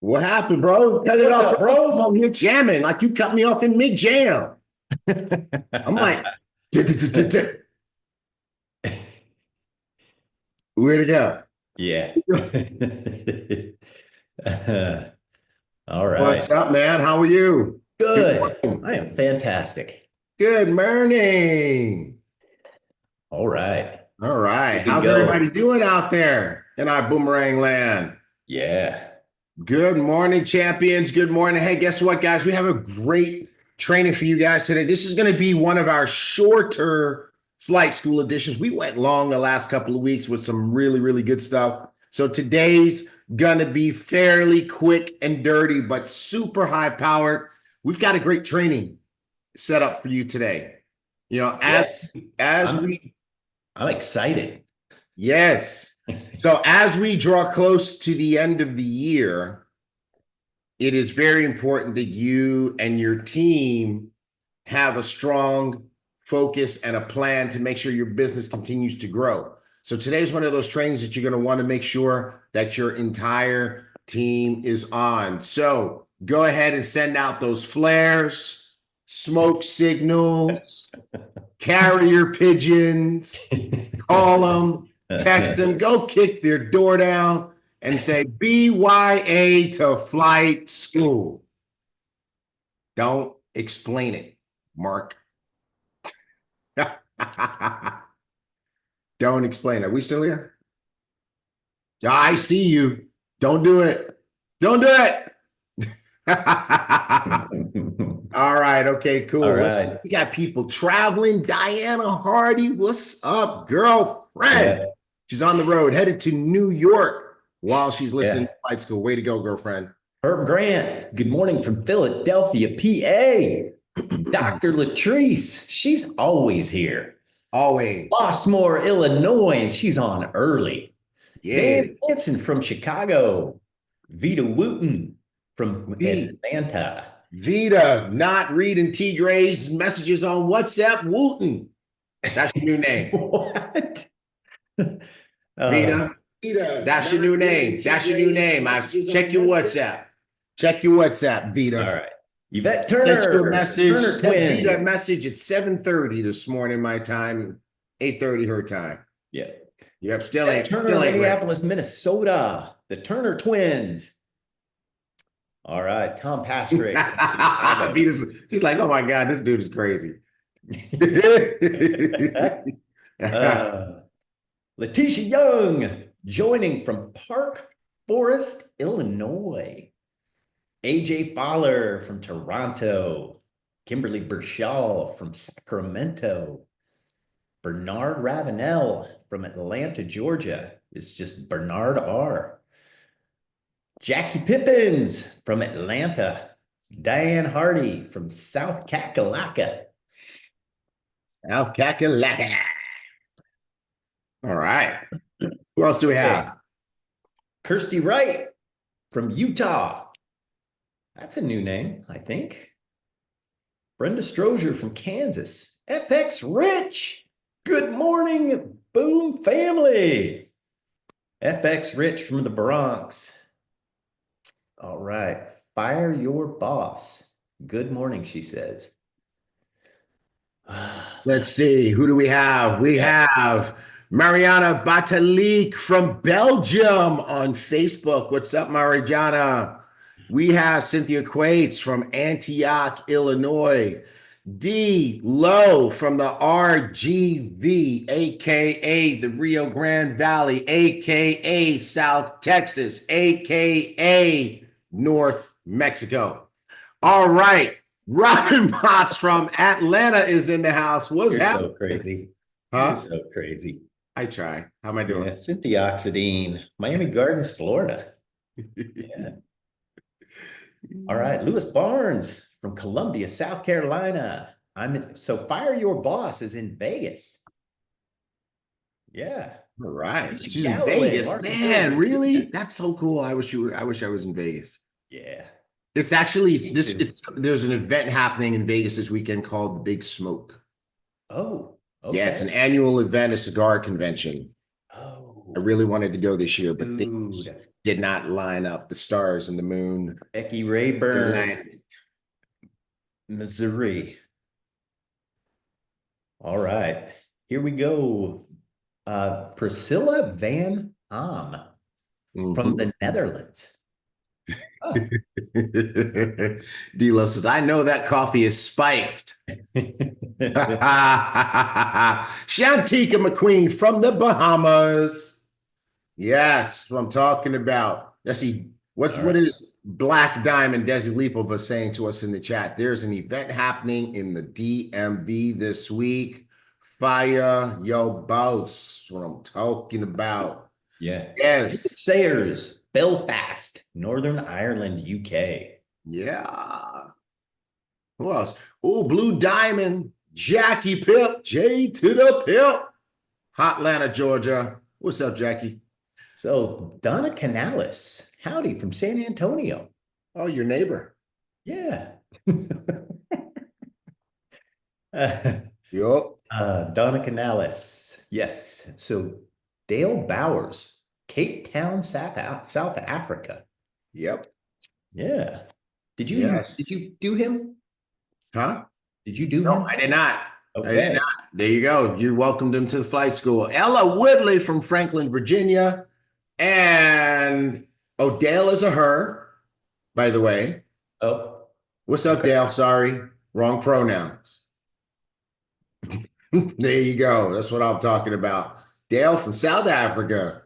What happened, bro? Cut it What's off, up, bro. I'm bro? over here jamming like you cut me off in mid jam. I'm like, where'd it go? Yeah. All What's right. up, man? How are you? Good Good. morning. I am fantastic. Good morning. All right. All right. Here we How's everybody go. doing out there in our boomerang land? Yeah. Good morning, champions. Good morning. Hey, guess what, guys? We have a great training for you guys today. This is going to be one of our shorter flight school editions. We went long the last couple of weeks with some really, really good stuff. So today's going to be fairly quick and dirty, but super high powered. We've got a great training set up for you today. You know, Yes. as I'm we I'm excited. yes. So as we draw close to the end of the year, it is very important that you and your team have a strong focus and a plan to make sure your business continues to grow. So today is one of those trainings that you're going to want to make sure that your entire team is on. So go ahead and send out those flares, smoke signals, carrier pigeons, call them, text them, go kick their door down and say BYA to flight school. Don't explain it, Mark. Don't explain it. Are we still here? I see you. Don't do it. Don't do it. All right. Okay, All cool. Let's see. right. We got people traveling. Diana Hardy, what's up, girlfriend? Yeah. She's on the road, headed to New York while she's listening Yeah. to flight school. Way to go, girlfriend. Herb Grant. Good morning from Philadelphia, PA. Dr. Latrice. She's always here. Always. Bossmore, Illinois, and she's on early. Dan Yeah. Hanson from Chicago. Vita Wooten from V. Atlanta. Vita, not reading T. Gray's messages on WhatsApp. Wooten. That's your new name. What? Uh, Vita. Vita. That's your new name. That's your new name. I check your WhatsApp. Check your WhatsApp, all Vita. right. Yvette Sent you a Turner, message. Turner Sent Vita a twins. message at 7:30 this morning, my time, 8:30 her time. Yeah. Yep, Yvette Turner, still ain't ready. Minneapolis, Minnesota. The Turner twins. All right. Tom Pastrick from Chicago. She's like, oh my God, this dude is crazy. uh, Letitia Young joining from Park Forest, Illinois. AJ Fowler from Toronto. Kimberly Burchall from Sacramento. Bernard Ravenel from Atlanta, Georgia. It's just Bernard R. Jackie Pippins from Atlanta. Diane Hardy from South Kakalaka. South Kakalaka. All right. Who else do we have? Kirsty Wright from Utah. That's a new name, I think. Brenda Strozier from Kansas. FX Rich. Good morning, BÜM family. FX Rich from the Bronx. All right. Fire your boss. Good morning, she says. Let's see. Who do we have? We have Mariana Batalik from Belgium on Facebook. What's up, Mariana? We have Cynthia Quates from Antioch, Illinois. D. Lowe from the RGV, aka the Rio Grande Valley, aka South Texas, aka North Mexico. All right. Robin Potts from Atlanta is in the house. What's You're so happening? crazy. You're Huh? so crazy. I try. How am I doing? Yeah, Cynthia Oxidine, Miami Gardens, Florida. Yeah. All right, Lewis Barnes from Columbia, South Carolina. So Fire Your Boss is in Vegas. Yeah. All right. Alicia She's in Galloway, Vegas. Martin Man, Hayes. really? That's so cool. I wish I was in Vegas. Yeah. It's actually Me this too. it's there's an event happening in Vegas this weekend called the Big Smoke. Oh, Yeah, it's an okay. annual event, a cigar convention. I Oh, really wanted to go this year, but dude. did not line up the stars and the moon. Becky Rayburn, Alignment. Missouri. All right, here we go. Priscilla Van Ham from the Netherlands. Oh. D-Lo says, I know that coffee is spiked. Shantika McQueen from the Bahamas. Yes, what I'm talking about. Let's see. What is Black Diamond Desi Lipova saying to us in the chat? There's an event happening in the DMV this week. Fire yo boss. What I'm talking about. Yeah. Yes. Sayers, Belfast, Northern Ireland, UK. Yeah. Who else? Oh, Blue Diamond, Jackie Pip, J to the Pip. Hotlanta, Georgia. What's up, Jackie? So Donna Canales, howdy from San Antonio. Oh, your neighbor. Yeah. Yup. Donna Canales. Yes. So Dale Bowers, Cape Town, South Africa. Yep. Yeah. Did you do him? Huh? Did you do him? No, I did not. Okay. I did not. There you go. You welcomed him to the flight school. Ella Woodley from Franklin, Virginia. And Dale is a her, by the way. Oh. What's up, Dale? Sorry. Wrong pronouns. There you go. That's what I'm talking about. Dale from South Africa.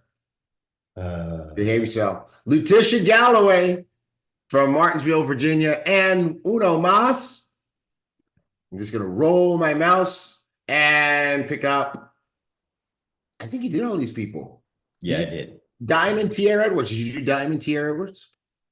Behave yourself. Letitia Galloway from Martinsville, Virginia. And Uno Mas. I'm just going to roll my mouse and pick up. I think you did all these people. Yeah, I did. Diamond Tierra Edwards. Did you do Diamond Tierra Edwards?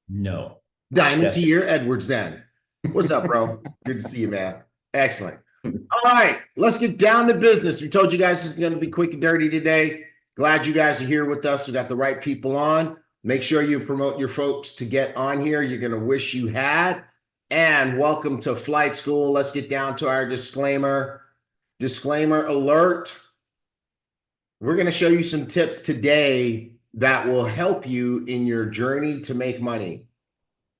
No. Diamond Tierra Edwards then. What's up, bro? Good to see you, man. Excellent. All right, let's get down to business. We told you guys this is going to be quick and dirty today. Glad you guys are here with us. We got the right people on. Make sure you promote your folks to get on here. You're going to wish you had. And welcome to Flight School. Let's get down to our disclaimer. Disclaimer alert. We're going to show you some tips today that will help you in your journey to make money.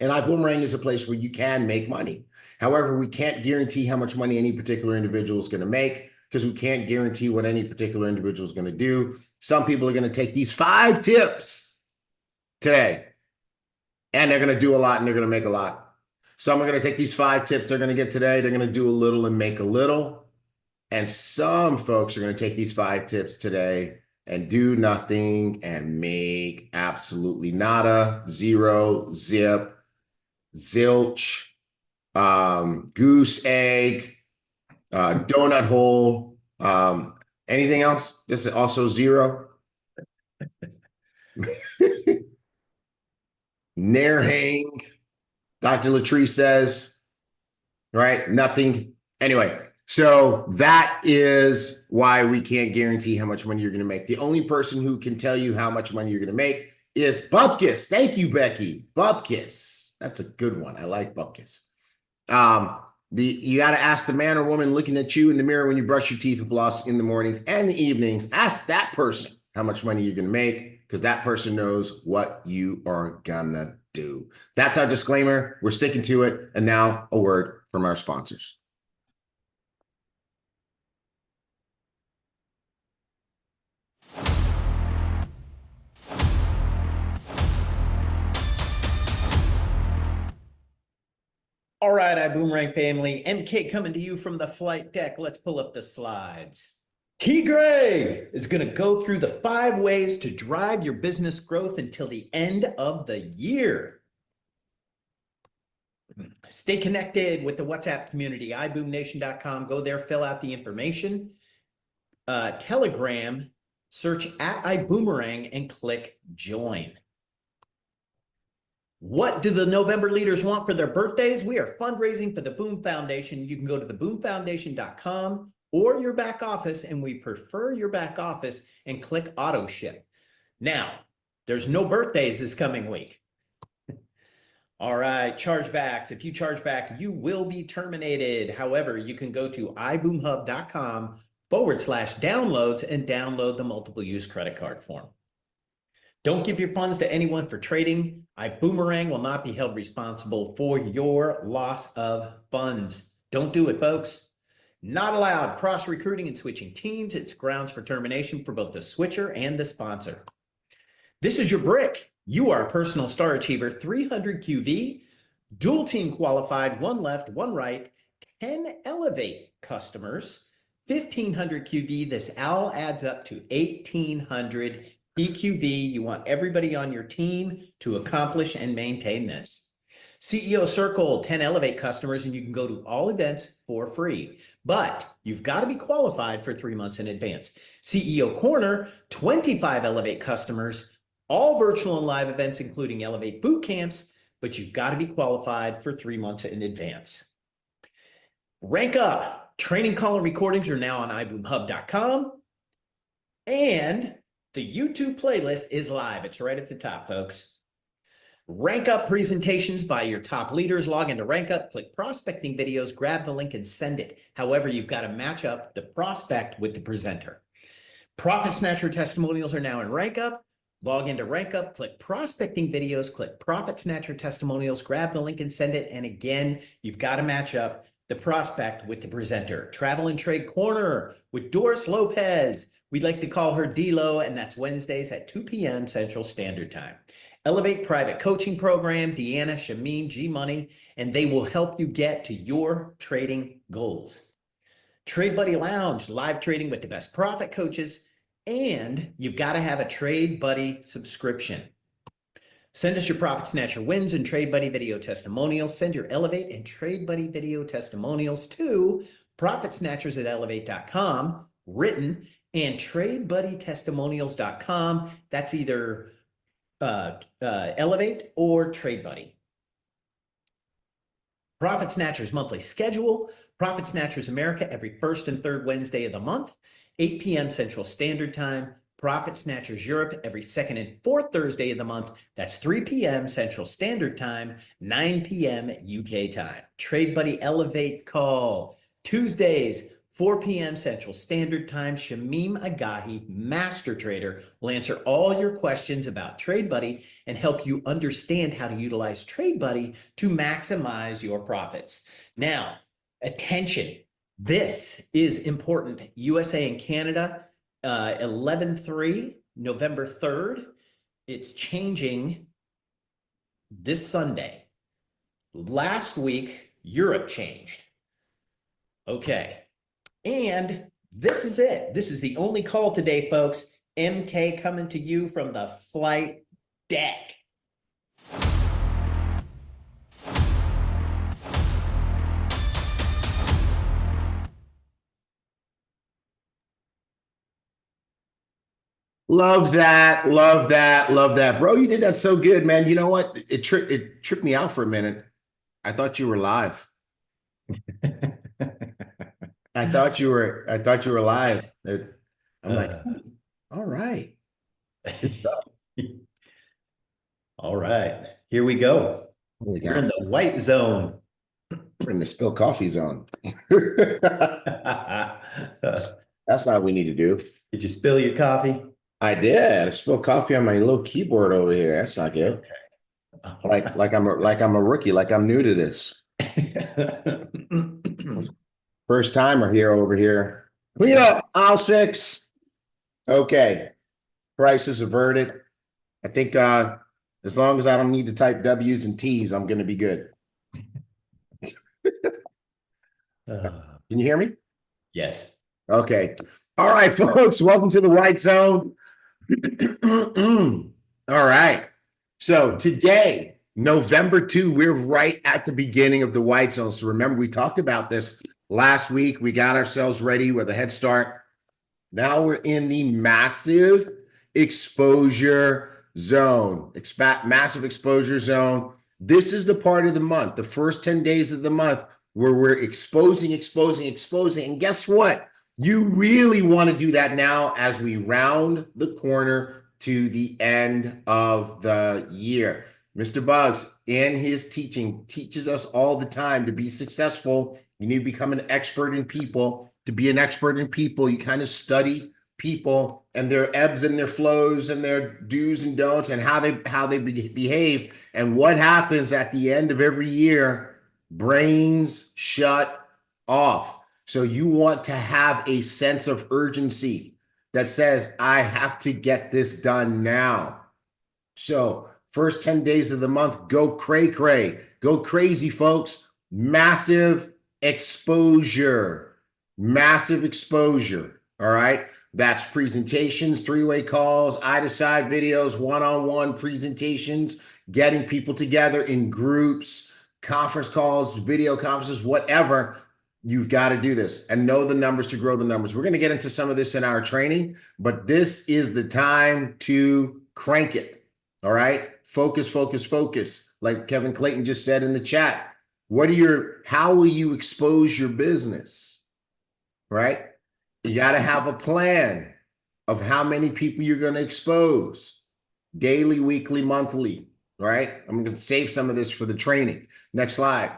And Ibüümerang is a place where you can make money. However, we can't guarantee how much money any particular individual is going to make because we can't guarantee what any particular individual is going to do. Some people are going to take these 5 tips today, and they're going to do a lot, and they're going to make a lot. Some are going to take these 5 tips they're going to get today. They're going to do a little and make a little. And some folks are going to take these 5 tips today and do nothing and make absolutely nada, zero, zip, zilch, goose egg, donut hole, anything else? This is also zero. Nair hang, Dr. Latree says, right? Nothing. Anyway, so that is why we can't guarantee how much money you're going to make. The only person who can tell you how much money you're going to make is Bupkis. Thank you, Becky. Bupkis. That's a good one. I like Bupkis. You got to ask the man or woman looking at you in the mirror when you brush your teeth and floss in the mornings and the evenings. Ask that person how much money you're going to make because that person knows what you are gonna do. That's our disclaimer. We're sticking to it. And now a word from our sponsors. All right, Ibüümerang family, MK coming to you from the flight deck. Let's pull up the slides. Key Gray is going to go through the 5 ways to drive your business growth until the end of the year. Stay connected with the WhatsApp community, iboomnation.com. Go there, fill out the information. Telegram, search at Ibüümerang and click join. What do the November leaders want for their birthdays? We are fundraising for the BÜM Foundation. You can go to the BÜMFoundation.com or your back office, and we prefer your back office, and click auto ship. Now, there's no birthdays this coming week. All right, chargebacks. If you charge back, you will be terminated. However, you can go to iboomhub.com/downloads and download the multiple use credit card form. Don't give your funds to anyone for trading. Ibüümerang will not be held responsible for your loss of funds. Don't do it, folks. Not allowed cross-recruiting and switching teams. It's grounds for termination for both the switcher and the sponsor. This is your brick. You are a personal star achiever, 300 QV, dual team qualified, one left, one right, 10 elevate customers, 1500 QV. This all adds up to 1800 PQV. You want everybody on your team to accomplish and maintain this. CEO Circle, 10 elevate customers, and you can go to all events for free. But you've got to be qualified for 3 months in advance. CEO Corner, 25 elevate customers, all virtual and live events, including elevate boot camps, but you've got to be qualified for 3 months in advance. Rank Up, training call and recordings are now on iboomhub.com. And the YouTube playlist is live. It's right at the top, folks. Rank Up presentations by your top leaders. Log into Rank Up, click prospecting videos, grab the link and send it. However, you've got to match up the prospect with the presenter. Profit Snatcher testimonials are now in Rank Up. Log into Rank Up, click prospecting videos, click Profit Snatcher testimonials, grab the link and send it. And again, you've got to match up the prospect with the presenter. Travel and Trade Corner with Doris Lopez. We'd like to call her D-Lo, and that's Wednesdays at 2 p.m. Central Standard Time. Elevate Private Coaching Program, Deanna, Shamim, G-Money, and they will help you get to your trading goals. Trade Buddy Lounge, live trading with the best profit coaches, and you've got to have a Trade Buddy subscription. Send us your Profit Snatcher wins and Trade Buddy video testimonials. Send your Elevate and Trade Buddy video testimonials to profitsnatchers@elevate.com, written, and tradebuddytestimonials.com. That's either Elevate or Trade Buddy. Profit Snatchers monthly schedule. Profit Snatchers America every first and third Wednesday of the month, 8 p.m. Central Standard Time. Profit Snatchers Europe every second and fourth Thursday of the month. That's 3 p.m. Central Standard Time, 9 p.m. UK time. Trade Buddy Elevate call Tuesdays, 4 p.m. Central Standard Time. Shamim Agahi, master trader, will answer all your questions about Trade Buddy and help you understand how to utilize Trade Buddy to maximize your profits. Now, attention, this is important. USA and Canada, 11/3, November 3rd. It's changing this Sunday. Last week, Europe changed. Okay. And this is it. This is the only call today, folks. MK coming to you from the flight deck. Love that, love that, love that. Bro, you did that so good, man. You know what? It tripped me out for a minute. I thought you were live. I thought you were live. I'm like, all right. Good stuff. All right, here we go. We're in the white zone. We're in the spill coffee zone. That's not what we need to do. Did you spill your coffee? I did. I spilled coffee on my little keyboard over here. That's not good. Okay. Like I'm a rookie, like I'm new to this. First timer here over here. Clean up, aisle 6. Okay. Prices averted. I think as long as I don't need to type W's and T's, I'm gonna be good. Can you hear me? Yes. Okay. All right, folks. Welcome to the White Zone. All right. So today, November 2, we're right at the beginning of the White Zone. So remember, we talked about this last week. We got ourselves ready with a head start. Now we're in the massive exposure zone. Massive exposure zone. This is the part of the month, the first 10 days of the month, where we're exposing. And guess what? You really want to do that now as we round the corner to the end of the year. Mr. Bugs, in his teaching, teaches us all the time to be successful. You need to become an expert in people. To be an expert in people, you kind of study people and their ebbs and their flows and their do's and don'ts and how they behave. And what happens at the end of every year? Brains shut off. So you want to have a sense of urgency that says, I have to get this done now. So first 10 days of the month, go cray, go crazy, folks. Massive exposure. All right. That's presentations, three-way calls, eye-to-side videos, one-on-one presentations, getting people together in groups, conference calls, video conferences, whatever. You've got to do this and know the numbers to grow the numbers. We're going to get into some of this in our training, but this is the time to crank it. All right. Focus. Like Kevin Clayton just said in the chat. How will you expose your business? Right? You got to have a plan of how many people you're going to expose daily, weekly, monthly. Right? I'm going to save some of this for the training. Next slide.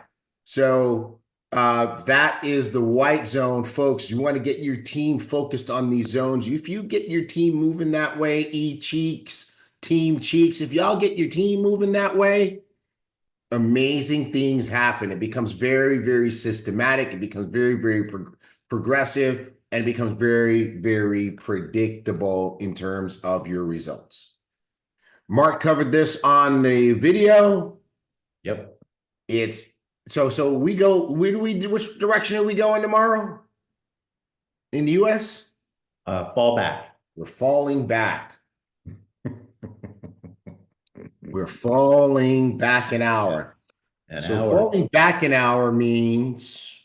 So that is the white zone, folks. You want to get your team focused on these zones. If you get your team moving that way, team cheeks, if y'all get your team moving that way, amazing things happen. It becomes very, very systematic. It becomes very, very progressive, and it becomes very, very predictable in terms of your results. Mark covered this on the video. Yep. So we go, which direction are we going tomorrow in the US? Fall back. We're falling back. We're falling back an hour. Falling back an hour means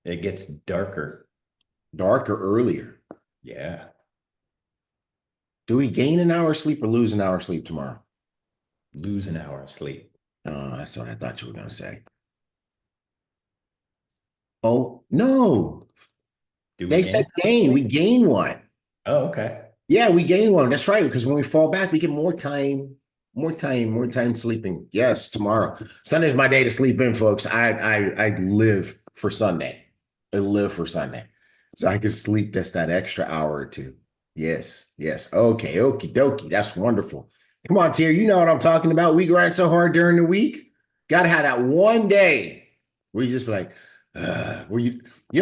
it gets darker. Darker earlier. Yeah. Do we gain an hour of sleep or lose an hour of sleep tomorrow? Lose an hour of sleep. Oh, that's what I thought you were going to say. Oh, no. They said gain. We gain one. Oh, okay. Yeah, we gain one. That's right. Because when we fall back, we get more time sleeping. Yes, tomorrow. Sunday's my day to sleep in, folks. I live for Sunday. So I can sleep just that extra hour or two. Yes. Okay, okie dokie. That's wonderful. Come on, Tier. You know what I'm talking about. We grind so hard during the week. Got to have that one day where you just be like,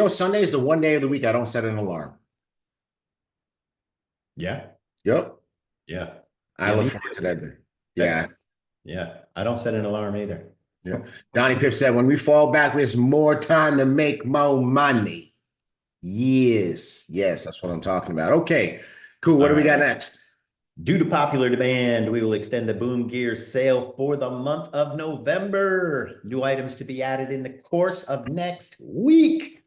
Sunday is the one day of the week I don't set an alarm. Yeah. Yep. Yeah. I look forward to that day. Yeah. Yeah. I don't set an alarm either. Yeah. Donnie Pip said, when we fall back, there's more time to make more money. Yes. That's what I'm talking about. Okay, cool. What do we got next? Due to popular demand, we will extend the BÜM Gear sale for the month of November. New items to be added in the course of next week.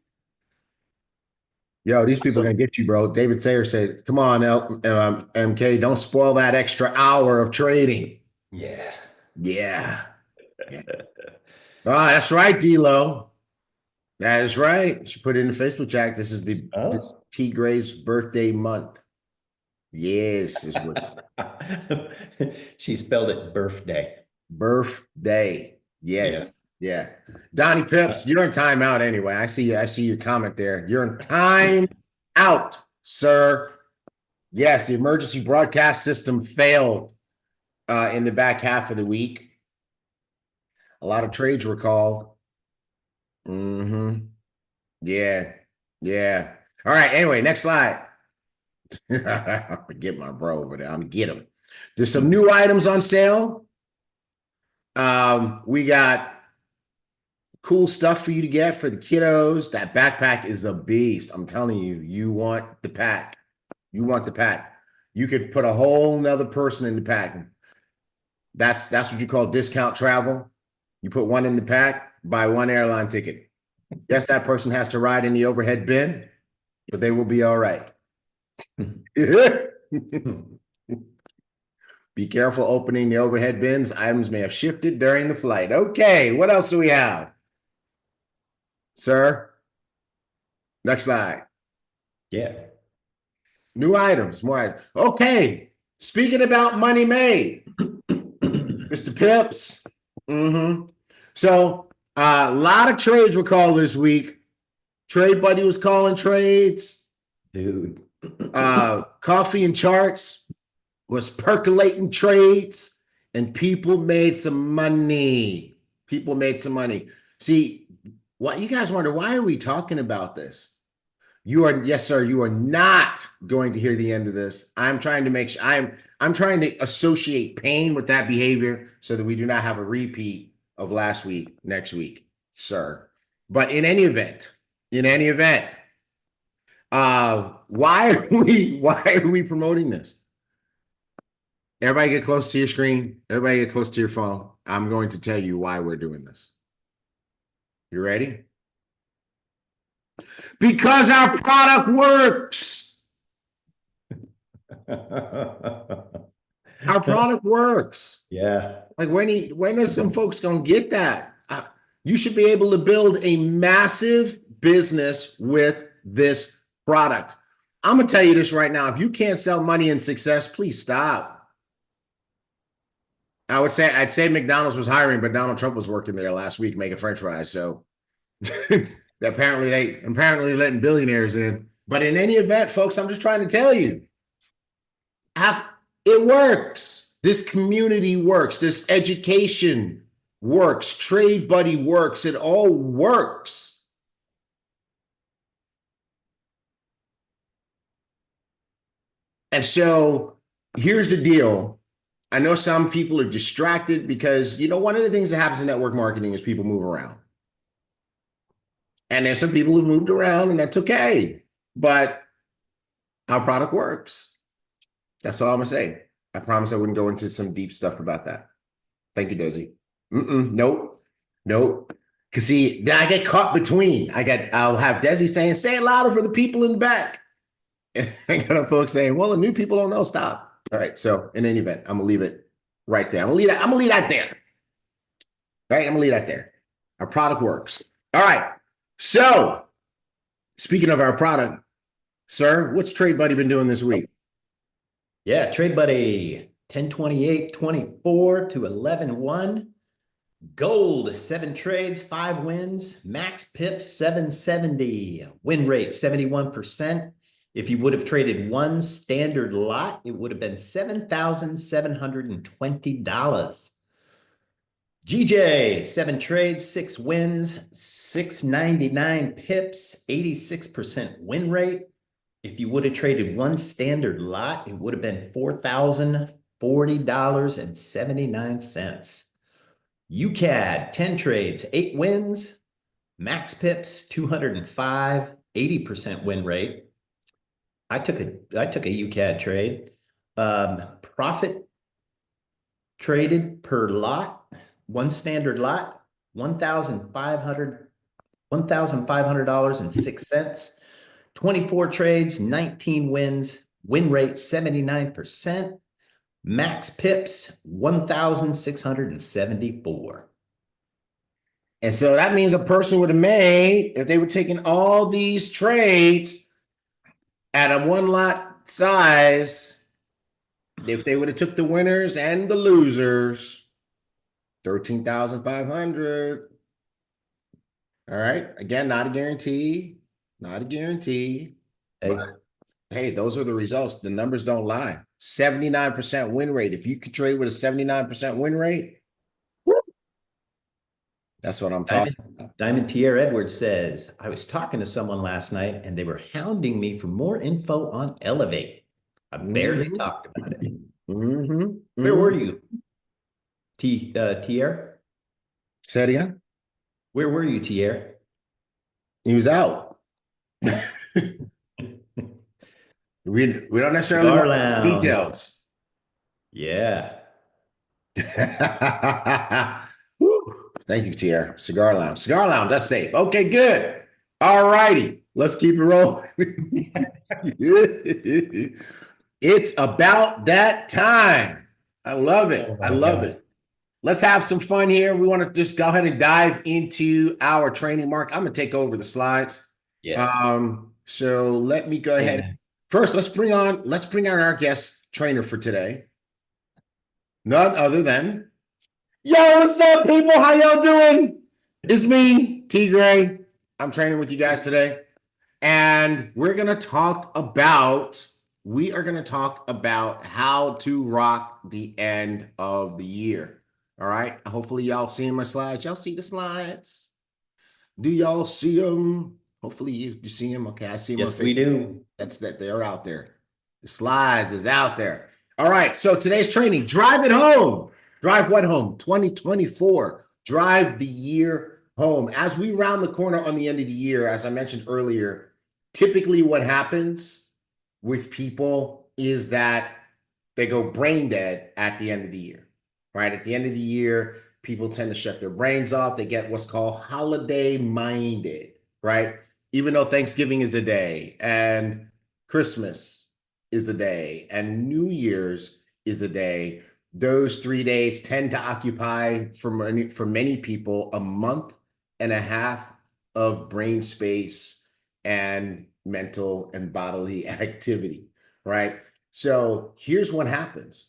Yo, these people are going to get you, bro. David Sayer said, come on, MK, don't spoil that extra hour of trading. Yeah. That's right, D-Lo. That is right. She put it in the Facebook chat. This is this T. Gray's birthday month. Yes. Is what she spelled it birthday. Birthday. Yes. Yeah. Donnie Pips, you're in timeout anyway. I see your comment there. You're in time out, sir. Yes, the emergency broadcast system failed in the back half of the week. A lot of trades were called. Yeah. All right. Anyway, next slide. Get my bro over there. I'm gonna get him. There's some new items on sale. We got cool stuff for you to get for the kiddos. That backpack is a beast. I'm telling you, you want the pack. You could put a whole nother person in the pack. That's what you call discount travel. You put one in the pack, buy one airline ticket. Yes, that person has to ride in the overhead bin, but they will be all right. Be careful opening the overhead bins. Items may have shifted during the flight. Okay, what else do we have? Sir? Next slide. Yeah. New items, more items. Okay, speaking about money made, Mr. Pips. So a lot of trades were called this week. Trade Buddy was calling trades. Dude. Coffee and charts was percolating trades, and people made some money. People made some money. See, what you guys wonder, why are we talking about this? You are, yes, sir, you are not going to hear the end of this. I'm trying to make sure I'm trying to associate pain with that behavior so that we do not have a repeat of last week, next week, sir. But in any event, why are we promoting this? Everybody get close to your screen. Everybody get close to your phone. I'm going to tell you why we're doing this. You ready? Because our product works. Our product works. Yeah. Like when are some folks gonna get that? You should be able to build a massive business with this product. I'm gonna tell you this right now. If you can't sell money and success, please stop. I'd say McDonald's was hiring, but Donald Trump was working there last week making French fries. So apparently letting billionaires in. But in any event, folks, I'm just trying to tell you, it works. This community works. This education works. Trade Buddy works. It all works. And so here's the deal. I know some people are distracted because, one of the things that happens in network marketing is people move around. And there's some people who've moved around, and that's okay. But our product works. That's all I'm going to say. I promise I wouldn't go into some deep stuff about that. Thank you, Desi. Nope. Because see, then I get caught between. I'll have Desi saying, say it louder for the people in the back. And I got folks saying, well, the new people don't know. Stop. All right. So in any event, I'm going to leave it right there. I'm going to leave that there. Right? I'm going to leave that there. Our product works. All right. So speaking of our product, sir, what's Trade Buddy been doing this week? Yeah, Trade Buddy 1028.24 to 11.1. Gold, 7 trades, 5 wins. Max pips, 770. Win rate, 71%. If you would have traded one standard lot, it would have been $7,720. GJ, 7 trades, 6 wins, 699 pips, 86% win rate. If you would have traded one standard lot, it would have been $4,040.79. UCAD, 10 trades, 8 wins, max pips, 205, 80% win rate. I took a UCAD trade. Profit traded per lot, one standard lot, $1,500.06. 24 trades, 19 wins, win rate 79%, max pips 1,674. And so that means a person would have made, if they were taking all these trades at a one lot size, if they would have took the winners and the losers, 13,500. All right. Again, not a guarantee. Not a guarantee. Hey. But hey, those are the results. The numbers don't lie. 79% win rate. If you could trade with a 79% win rate, that's what I'm talking about. Diamond Pierre Edwards says, I was talking to someone last night and they were hounding me for more info on Elevate. I barely talked about it. Where were you, Tier? Say it again. Where were you, Tier? He was out. We don't necessarily know details. Yeah. Thank you, Tier. Cigar Lounge. Cigar Lounge, that's safe. Okay, good. All righty. Let's keep it rolling. It's about that time. I love it. I love it. Let's have some fun here. We want to just go ahead and dive into our training mark. I'm going to take over the slides. Yes. So let me go ahead. Yeah. First, let's bring on our guest trainer for today. None other than, yo, what's up, people? How y'all doing? It's me, T Gray. I'm training with you guys today. And we are going to talk about how to rock the end of the year. All right. Hopefully y'all seeing my slides. Y'all see the slides? Do y'all see them? Hopefully you see them. Okay. I see them on Yes, we Facebook. do. That's that they're out there. The slides is out there. All right. So today's training, drive it home. Drive what home? 2024. Drive the year home. As we round the corner on the end of the year, as I mentioned earlier, typically what happens with people is that they go brain dead at the end of the year, right? At the end of the year, people tend to shut their brains off. They get what's called holiday minded, right? Even though Thanksgiving is a day and Christmas is a day and New Year's is a day, those 3 days tend to occupy for many people a month and a half of brain space and mental and bodily activity, right? So here's what happens.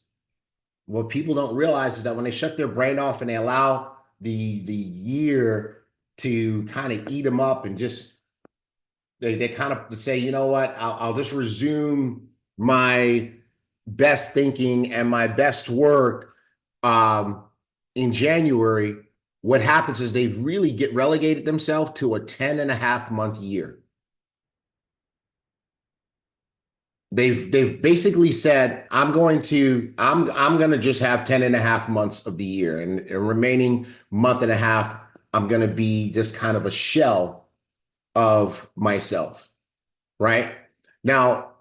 What people don't realize is that when they shut their brain off and they allow the year to kind of eat them up and just they kind of say, you know what, I'll just resume my best thinking and my best work in January. What happens is they've really get relegated themselves to a 10 and a half month year. They've basically said, I'm going to just have 10 and a half months of the year, and a remaining month and a half, I'm going to be just kind of a shell of myself, right? Now,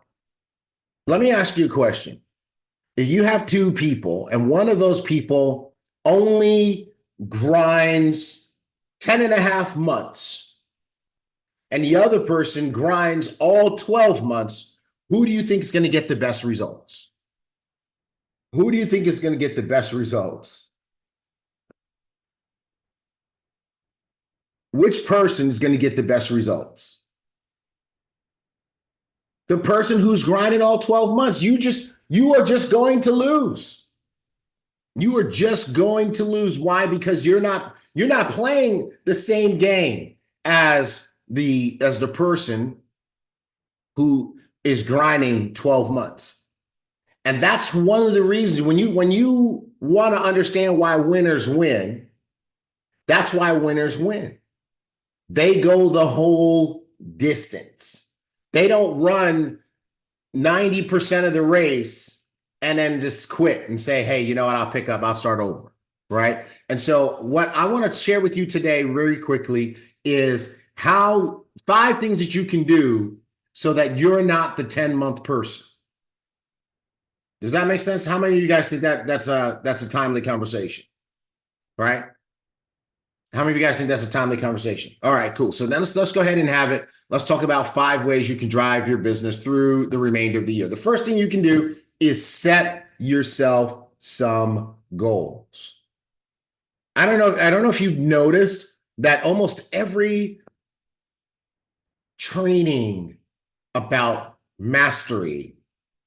let me ask you a question. If you have two people and one of those people only grinds 10 and a half months and the other person grinds all 12 months, who do you think is going to get the best results? Who do you think is going to get the best results? Which person is going to get the best results? The person who's grinding all 12 months. You are just going to lose. You are just going to lose. Why? Because you're not playing the same game as the person who is grinding 12 months. And that's one of the reasons when you want to understand why winners win, that's why winners win. They go the whole distance. They don't run 90% of the race and then just quit and say, hey, you know what, I'll pick up, I'll start over, right? And so what I want to share with you today very quickly is 5 things that you can do so that you're not the 10-month person. Does that make sense? How many of you guys think that's a timely conversation, right? How many of you guys think that's a timely conversation? All right, cool. So then let's go ahead and have it. Let's talk about 5 ways you can drive your business through the remainder of the year. The first thing you can do is set yourself some goals. I don't know if you've noticed that almost every training about mastery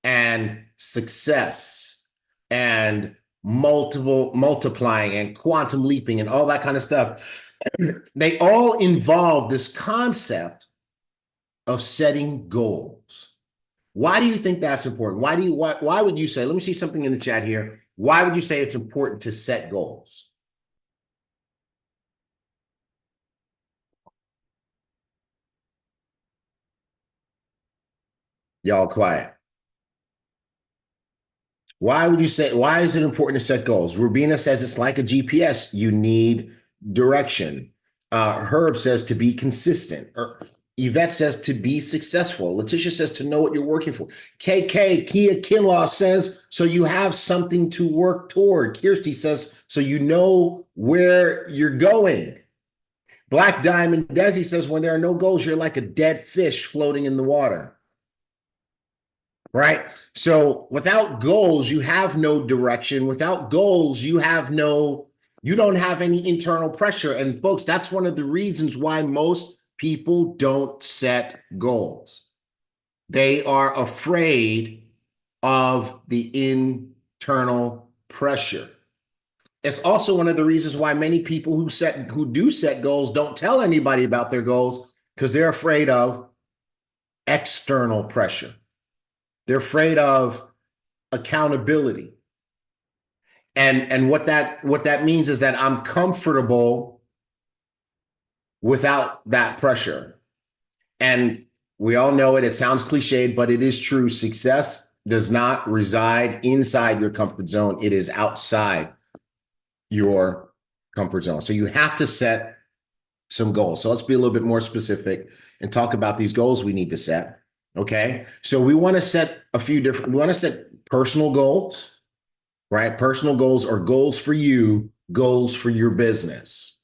and success and multiplying and quantum leaping and all that kind of stuff, they all involve this concept of setting goals. Why do you think that's important? Why would you say, let me see something in the chat here. Why would you say it's important to set goals? Y'all quiet. Why is it important to set goals? Rubina says it's like a GPS. You need direction. Herb says to be consistent. Yvette says to be successful. Letitia says to know what you're working for. KK, Kia Kinlaw says, so you have something to work toward. Kirsty says, so you know where you're going. Black Diamond Desi says, when there are no goals, you're like a dead fish floating in the water. Right? So without goals, you have no direction. Without goals, you don't have any internal pressure. And folks, that's one of the reasons why most people don't set goals. They are afraid of the internal pressure. It's also one of the reasons why many people who do set goals don't tell anybody about their goals, because they're afraid of external pressure. They're afraid of accountability. And what that means is that I'm comfortable without that pressure. And we all know it. It sounds cliched, but it is true. Success does not reside inside your comfort zone. It is outside your comfort zone. So you have to set some goals. So let's be a little bit more specific and talk about these goals we need to set. Okay. So we want to set we want to set personal goals, right? Personal goals are goals for you, goals for your business,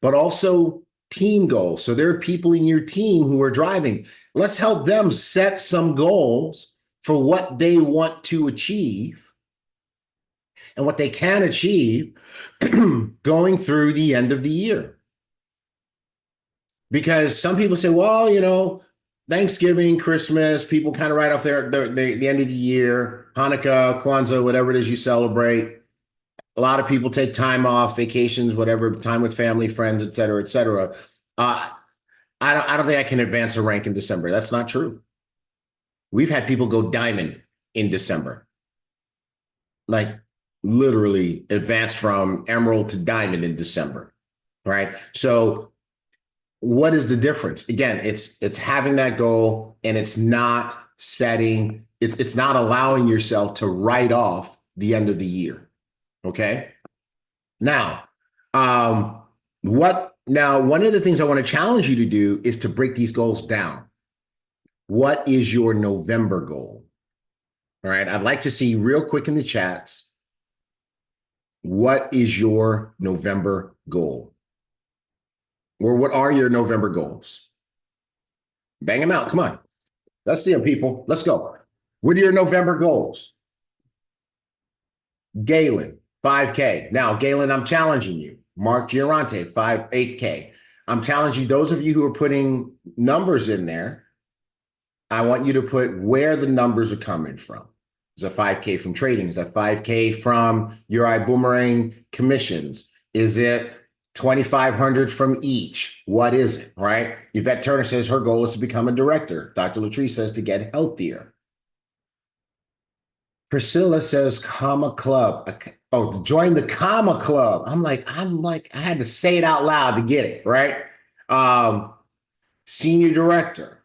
but also team goals. So there are people in your team who are driving. Let's help them set some goals for what they want to achieve and what they can achieve going through the end of the year. Because some people say, well, you know, Thanksgiving, Christmas, people kind of write off the end of the year, Hanukkah, Kwanzaa, whatever it is you celebrate. A lot of people take time off, vacations, whatever, time with family, friends, et cetera, et cetera. I don't think I can advance a rank in December. That's not true. We've had people go diamond in December, like literally advance from emerald to diamond in December, right? So what is the difference? Again, it's having that goal, and it's not setting, it's not allowing yourself to write off the end of the year. Okay. Now, one of the things I want to challenge you to do is to break these goals down. What is your November goal? All right. I'd like to see real quick in the chats. What is your November goal? Or what are your November goals? Bang them out. Come on. Let's see them, people. Let's go. What are your November goals? Galen, 5K. Now, Galen, I'm challenging you. Mark Giorante, 8K. I'm challenging those of you who are putting numbers in there. I want you to put where the numbers are coming from. Is a 5K from trading? Is that 5K from your Ibüümerang commissions? Is it 2,500 from each? What is it, right? Yvette Turner says her goal is to become a director. Dr. Latrice says to get healthier. Priscilla says comma club. Oh, join the comma club. I'm like, I had to say it out loud to get it, right? Senior director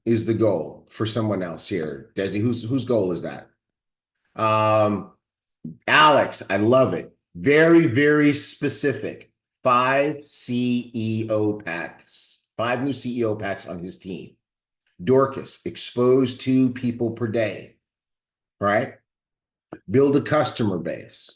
is the goal for someone else here. Desi, whose goal is that? Alex, I love it. Very, very specific. 5 CEO packs, 5 new CEO packs on his team. Dorcas, expose 2 people per day, right? Build a customer base.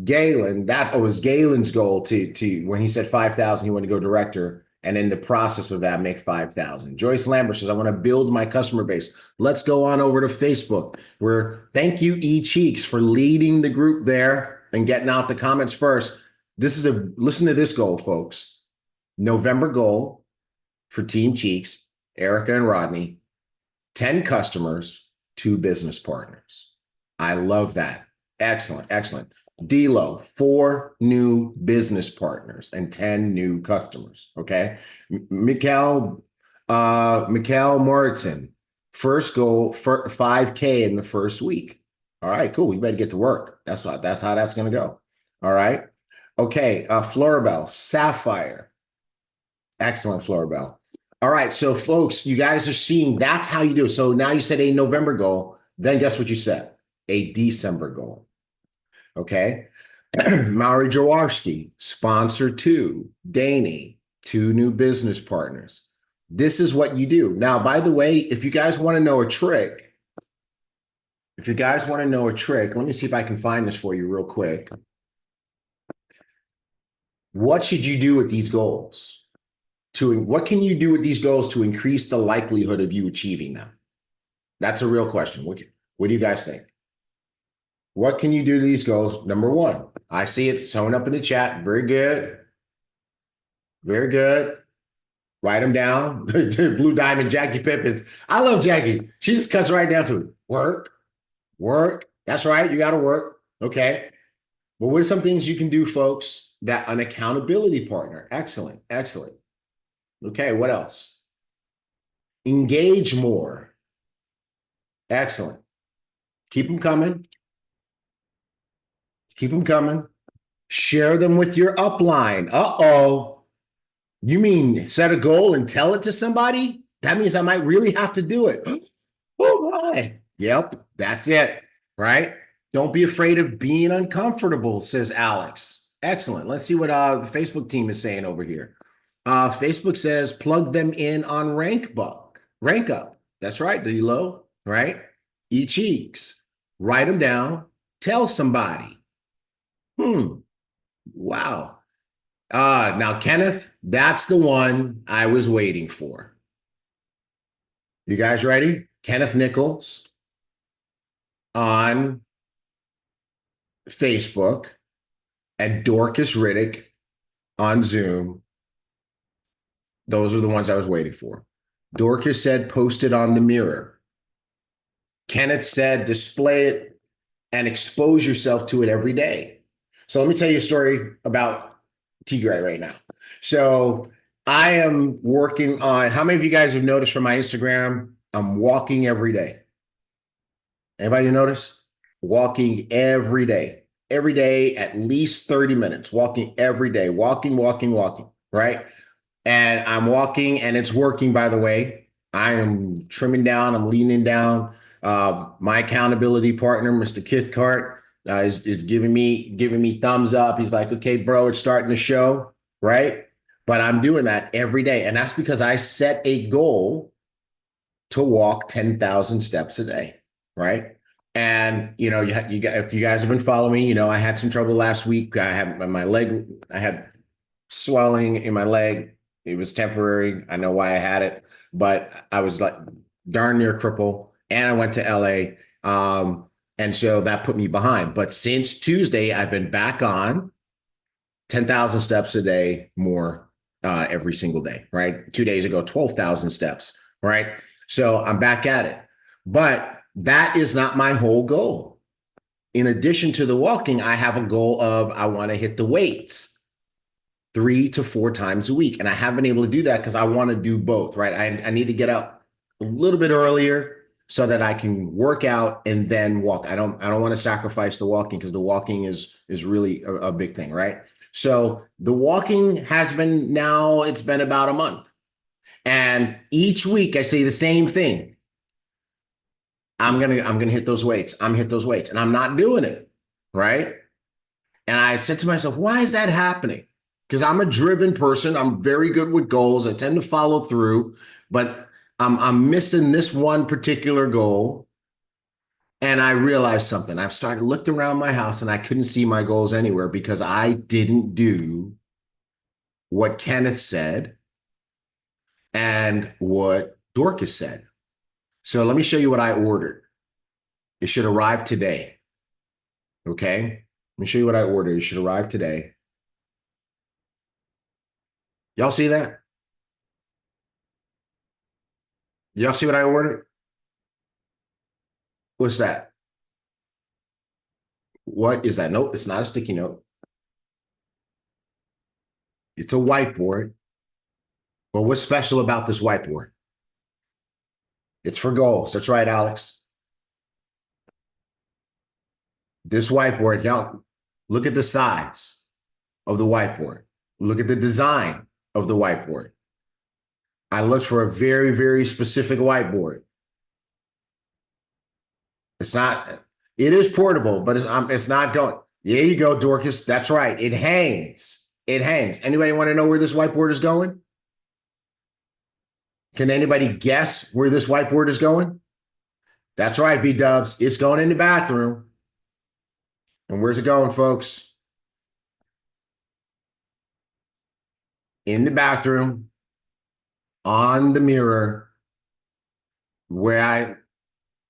Galen, that was Galen's goal to when he said 5,000, he wanted to go director. And in the process of that, make 5,000. Joyce Lambert says, I want to build my customer base. Let's go on over to Facebook, where thank you, E Cheeks, for leading the group there and getting out the comments first. Listen to this goal, folks. November goal for Team Cheeks, Erica and Rodney, 10 customers, 2 business partners. I love that. Excellent, excellent. Delo, 4 new business partners and 10 new customers. Okay. Mikhail Moritzen, first goal for 5K in the first week. All right, cool. You better get to work. That's how that's going to go. All right. Okay. Florabelle, Sapphire. Excellent, Florabelle. All right. So folks, you guys are seeing that's how you do it. So now you set a November goal. Then guess what you set? A December goal. Okay. Mauri Jaworski, sponsor 2, Danny, 2 new business partners. This is what you do. Now, by the way, if you guys want to know a trick, let me see if I can find this for you real quick. What should you do with these goals? What can you do with these goals to increase the likelihood of you achieving them? That's a real question. What do you guys think? What can you do to these goals? Number 1, I see it showing up in the chat. Very good. Very good. Write them down. Blue Diamond, Jackie Pippins. I love Jackie. She just cuts right down to it. Work. That's right. You got to work. Okay. But what are some things you can do, folks? That an accountability partner. Excellent. Excellent. Okay. What else? Engage more. Excellent. Keep them coming. Keep them coming. Share them with your upline. Uh-oh. You mean set a goal and tell it to somebody? That means I might really have to do it. Oh my. Yep, that's it, right? Don't be afraid of being uncomfortable, says Alex. Excellent. Let's see what the Facebook team is saying over here. Facebook says plug them in on rank up. That's right, D-Lo, right? E-Cheeks. Write them down. Tell somebody. Wow. Now, Kenneth, that's the one I was waiting for. You guys ready? Kenneth Nichols on Facebook and Dorcas Riddick on Zoom. Those are the ones I was waiting for. Dorcas said post it on the mirror. Kenneth said display it and expose yourself to it every day. So let me tell you a story about Tigray right now. So I am working on, how many of you guys have noticed from my Instagram, I'm walking every day. Anybody notice? Walking every day, at least 30 minutes, walking every day, walking, right? And I'm walking and it's working, by the way. I am trimming down, I'm leaning down. My accountability partner, Mr. Kithcart, is giving me thumbs up. He's like, okay, bro, it's starting to show, right? But I'm doing that every day. And that's because I set a goal to walk 10,000 steps a day, right? And, you know, if you guys have been following me, you know, I had some trouble last week. I had swelling in my leg. It was temporary. I know why I had it, but I was like darn near cripple. And I went to LA. And so that put me behind. But since Tuesday, I've been back on 10,000 steps a day more every single day, right? 2 days ago, 12,000 steps, right? So I'm back at it. But that is not my whole goal. In addition to the walking, I have a goal of I want to hit the weights 3 to 4 times a week. And I haven't been able to do that because I want to do both, right? I need to get up a little bit earlier so that I can work out and then walk. I don't want to sacrifice the walking because the walking is really a big thing, right? So the walking has been now, it's been about a month. And each week I say the same thing. I'm gonna hit those weights. I'm hit those weights. And I'm not doing it, right? And I said to myself, why is that happening? Because I'm a driven person. I'm very good with goals. I tend to follow through, but I'm missing this one particular goal. And I realized something. I've started looked around my house and I couldn't see my goals anywhere because I didn't do what Kenneth said and what Dorcas said. So let me show you what I ordered. It should arrive today. Okay. Let me show you what I ordered. It should arrive today. Y'all see that? Y'all see what I ordered? What's that? What is that? Nope, it's not a sticky note. It's a whiteboard. But what's special about this whiteboard? It's for goals. That's right, Alex. This whiteboard, y'all, look at the size of the whiteboard. Look at the design of the whiteboard. I looked for a very, very specific whiteboard. It's not, it is portable, but it's not going. There you go, Dorcas. That's right. It hangs. It hangs. Anybody want to know where this whiteboard is going? Can anybody guess where this whiteboard is going? That's right, V-Dubs. It's going in the bathroom. And where's it going, folks? In the bathroom, on the mirror,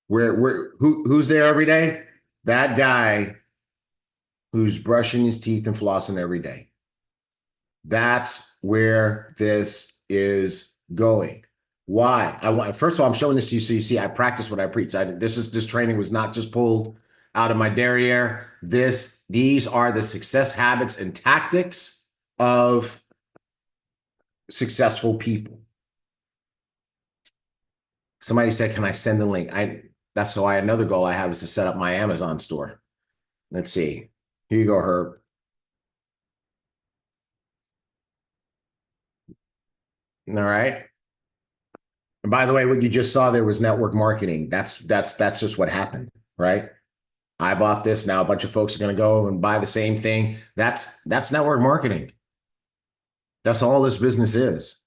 who's there every day? That guy who's brushing his teeth and flossing every day. That's where this is going. Why? First of all, I'm showing this to you so you see I practice what I preach. This training was not just pulled out of my derriere. These are the success habits and tactics of successful people. Somebody said, can I send the link? That's why another goal I have is to set up my Amazon store. Let's see. Here you go, Herb. All right. And by the way, what you just saw there was network marketing. That's just what happened, right? I bought this. Now a bunch of folks are going to go and buy the same thing. That's network marketing. That's all this business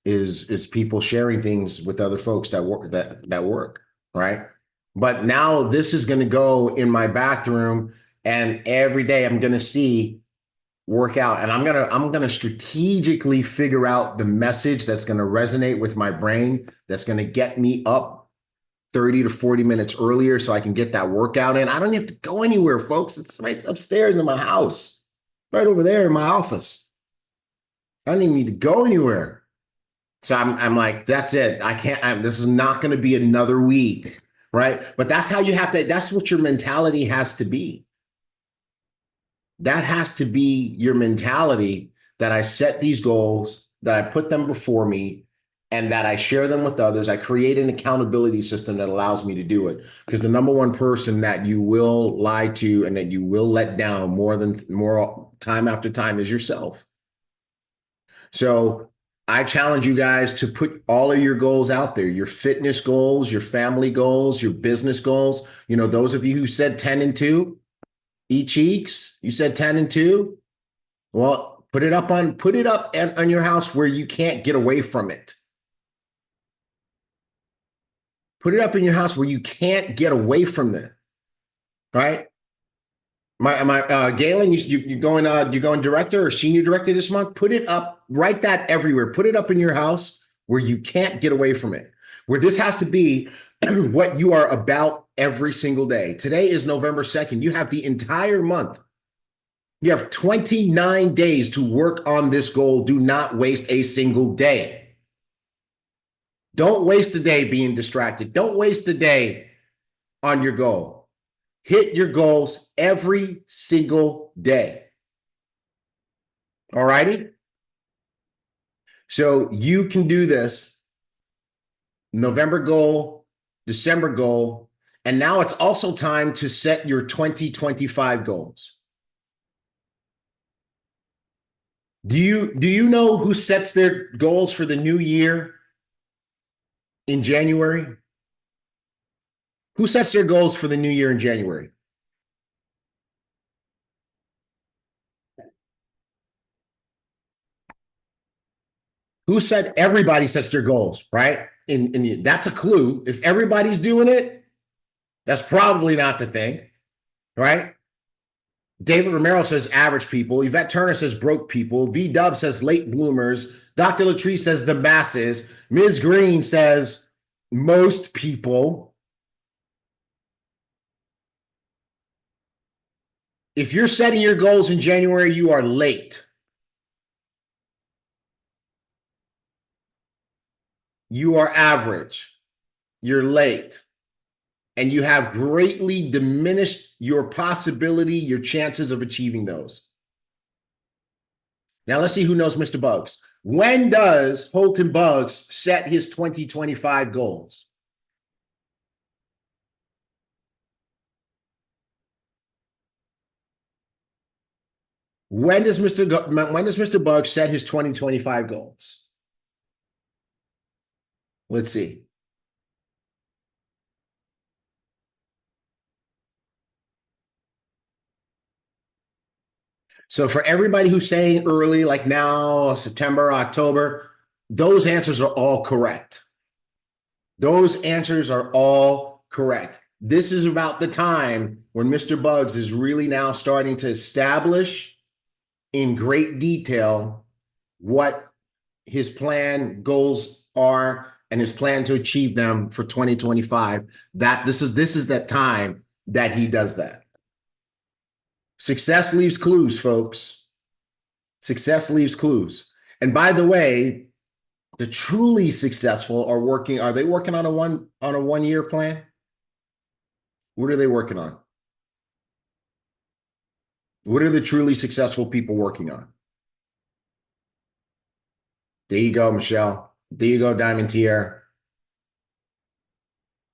is people sharing things with other folks that work, right? But now this is going to go in my bathroom, and every day I'm going to see work out, and I'm gonna strategically figure out the message that's going to resonate with my brain, that's going to get me up 30 to 40 minutes earlier so I can get that workout in. I don't have to go anywhere, folks. It's right upstairs in my house, right over there in my office. I don't even need to go anywhere. So I'm like, that's it. I can't, this is not going to be another week, right? But that's how you have to, that's what your mentality has to be. That has to be your mentality, that I set these goals, that I put them before me, and that I share them with others. I create an accountability system that allows me to do it. Because the number one person that you will lie to and that you will let down more time after time is yourself. So I challenge you guys to put all of your goals out there, your fitness goals, your family goals, your business goals. You know, those of you who said 10 and 2, cheeks, you said 10 and 2. Well, put it up on your house where you can't get away from it. Put it up in your house where you can't get away from it. Right? Galen, you going director or senior director this month? Put it up, write that everywhere. Put it up in your house where you can't get away from it. Where this has to be what you are about every single day. Today is November 2nd. You have the entire month. You have 29 days to work on this goal. Do not waste a single day. Don't waste a day being distracted. Don't waste a day on your goal. Hit your goals every single day. All righty? So you can do this. November goal, December goal, and now it's also time to set your 2025 goals. Do you know who sets their goals for the new year in January? Who sets their goals for the new year in January? Everybody sets their goals, right? And that's a clue. If everybody's doing it, that's probably not the thing, right? David Romero says average people. Yvette Turner says broke people. V-Dub says late bloomers. Dr. Latrice says the masses. Ms. Green says most people. If you're setting your goals in January, you are late. You are average. You're late. And you have greatly diminished your possibility, your chances of achieving those. Now let's see who knows Mr. Bugs. When does Holton Bugs set his 2025 goals? When does Mr. Bugs set his 2025 goals? Let's see. So for everybody who's saying early, like now, September, October, those answers are all correct. Those answers are all correct. This is about the time when Mr. Bugs is really now starting to establish in great detail what his plan goals are and his plan to achieve them for 2025. This is that time that he does that. Success leaves clues, folks. Success leaves clues. And by the way, the truly successful are they working on a 1 year plan? What are they working on? What are the truly successful people working on? There you go, Michelle. There you go, Diamond Tier.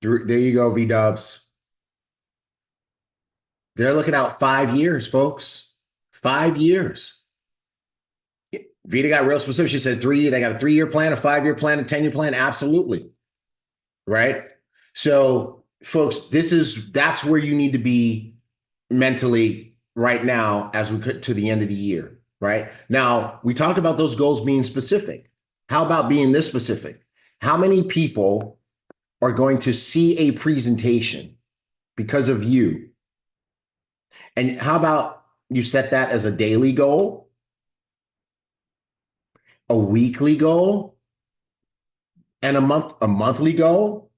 There you go, V-dubs. They're looking out 5 years, folks. 5 years. Vita got real specific. She said they got a 3-year plan, a 5-year plan, a 10-year plan. Absolutely. Right? So, folks, that's where you need to be mentally right now as we get to the end of the year. Right? Now, we talked about those goals being specific. How about being this specific? How many people are going to see a presentation because of you? And how about you set that as a daily goal, a weekly goal, and a monthly goal,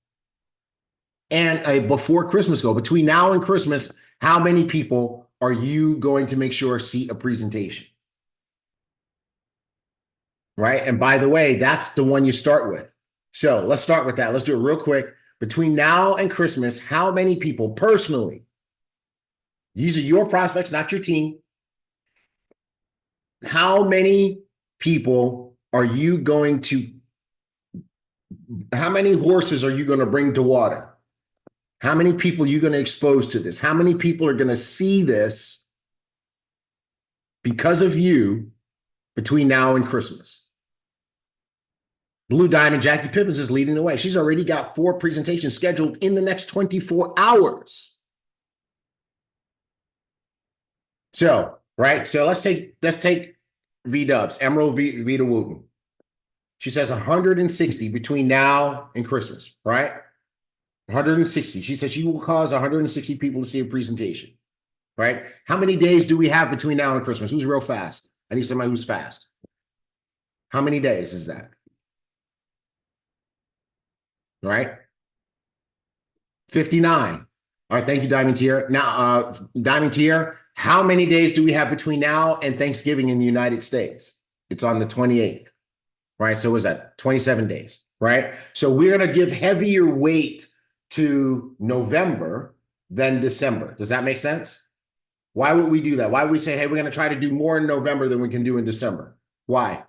and a before Christmas goal? Between now and Christmas, how many people are you going to make sure see a presentation? Right? And by the way, that's the one you start with. So let's start with that. Let's do it real quick. Between now and Christmas, how many people personally, these are your prospects, not your team, how many people are you going to, how many horses are you going to bring to water? How many people are you going to expose to this? How many people are going to see this because of you between now and Christmas? Blue Diamond Jackie Pippins is leading the way. She's already got 4 presentations scheduled in the next 24 hours. So, right. So let's take V-dubs, Emerald Vita Wooten. She says 160 between now and Christmas, right? 160. She says she will cause 160 people to see a presentation, right? How many days do we have between now and Christmas? Who's real fast? I need somebody who's fast. How many days is that? Right? 59. All right, thank you, Diamond Tier. Now, Diamond Tier, how many days do we have between now and Thanksgiving in the United States? It's on the 28th, right? So what is that? 27 days, right? So we're going to give heavier weight to November than December. Does that make sense? Why would we do that? Why would we say, hey, we're going to try to do more in November than we can do in December? Why?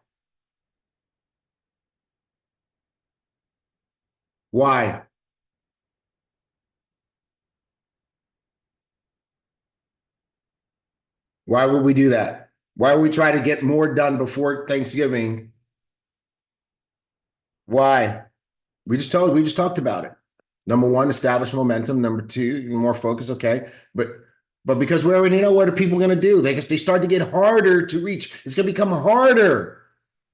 Why? Why would we do that? Why would we try to get more done before Thanksgiving? Why? We just talked about it. Number 1, establish momentum. Number 2, more focus. Okay. But because we already know what are people going to do, they start to get harder to reach. It's going to become harder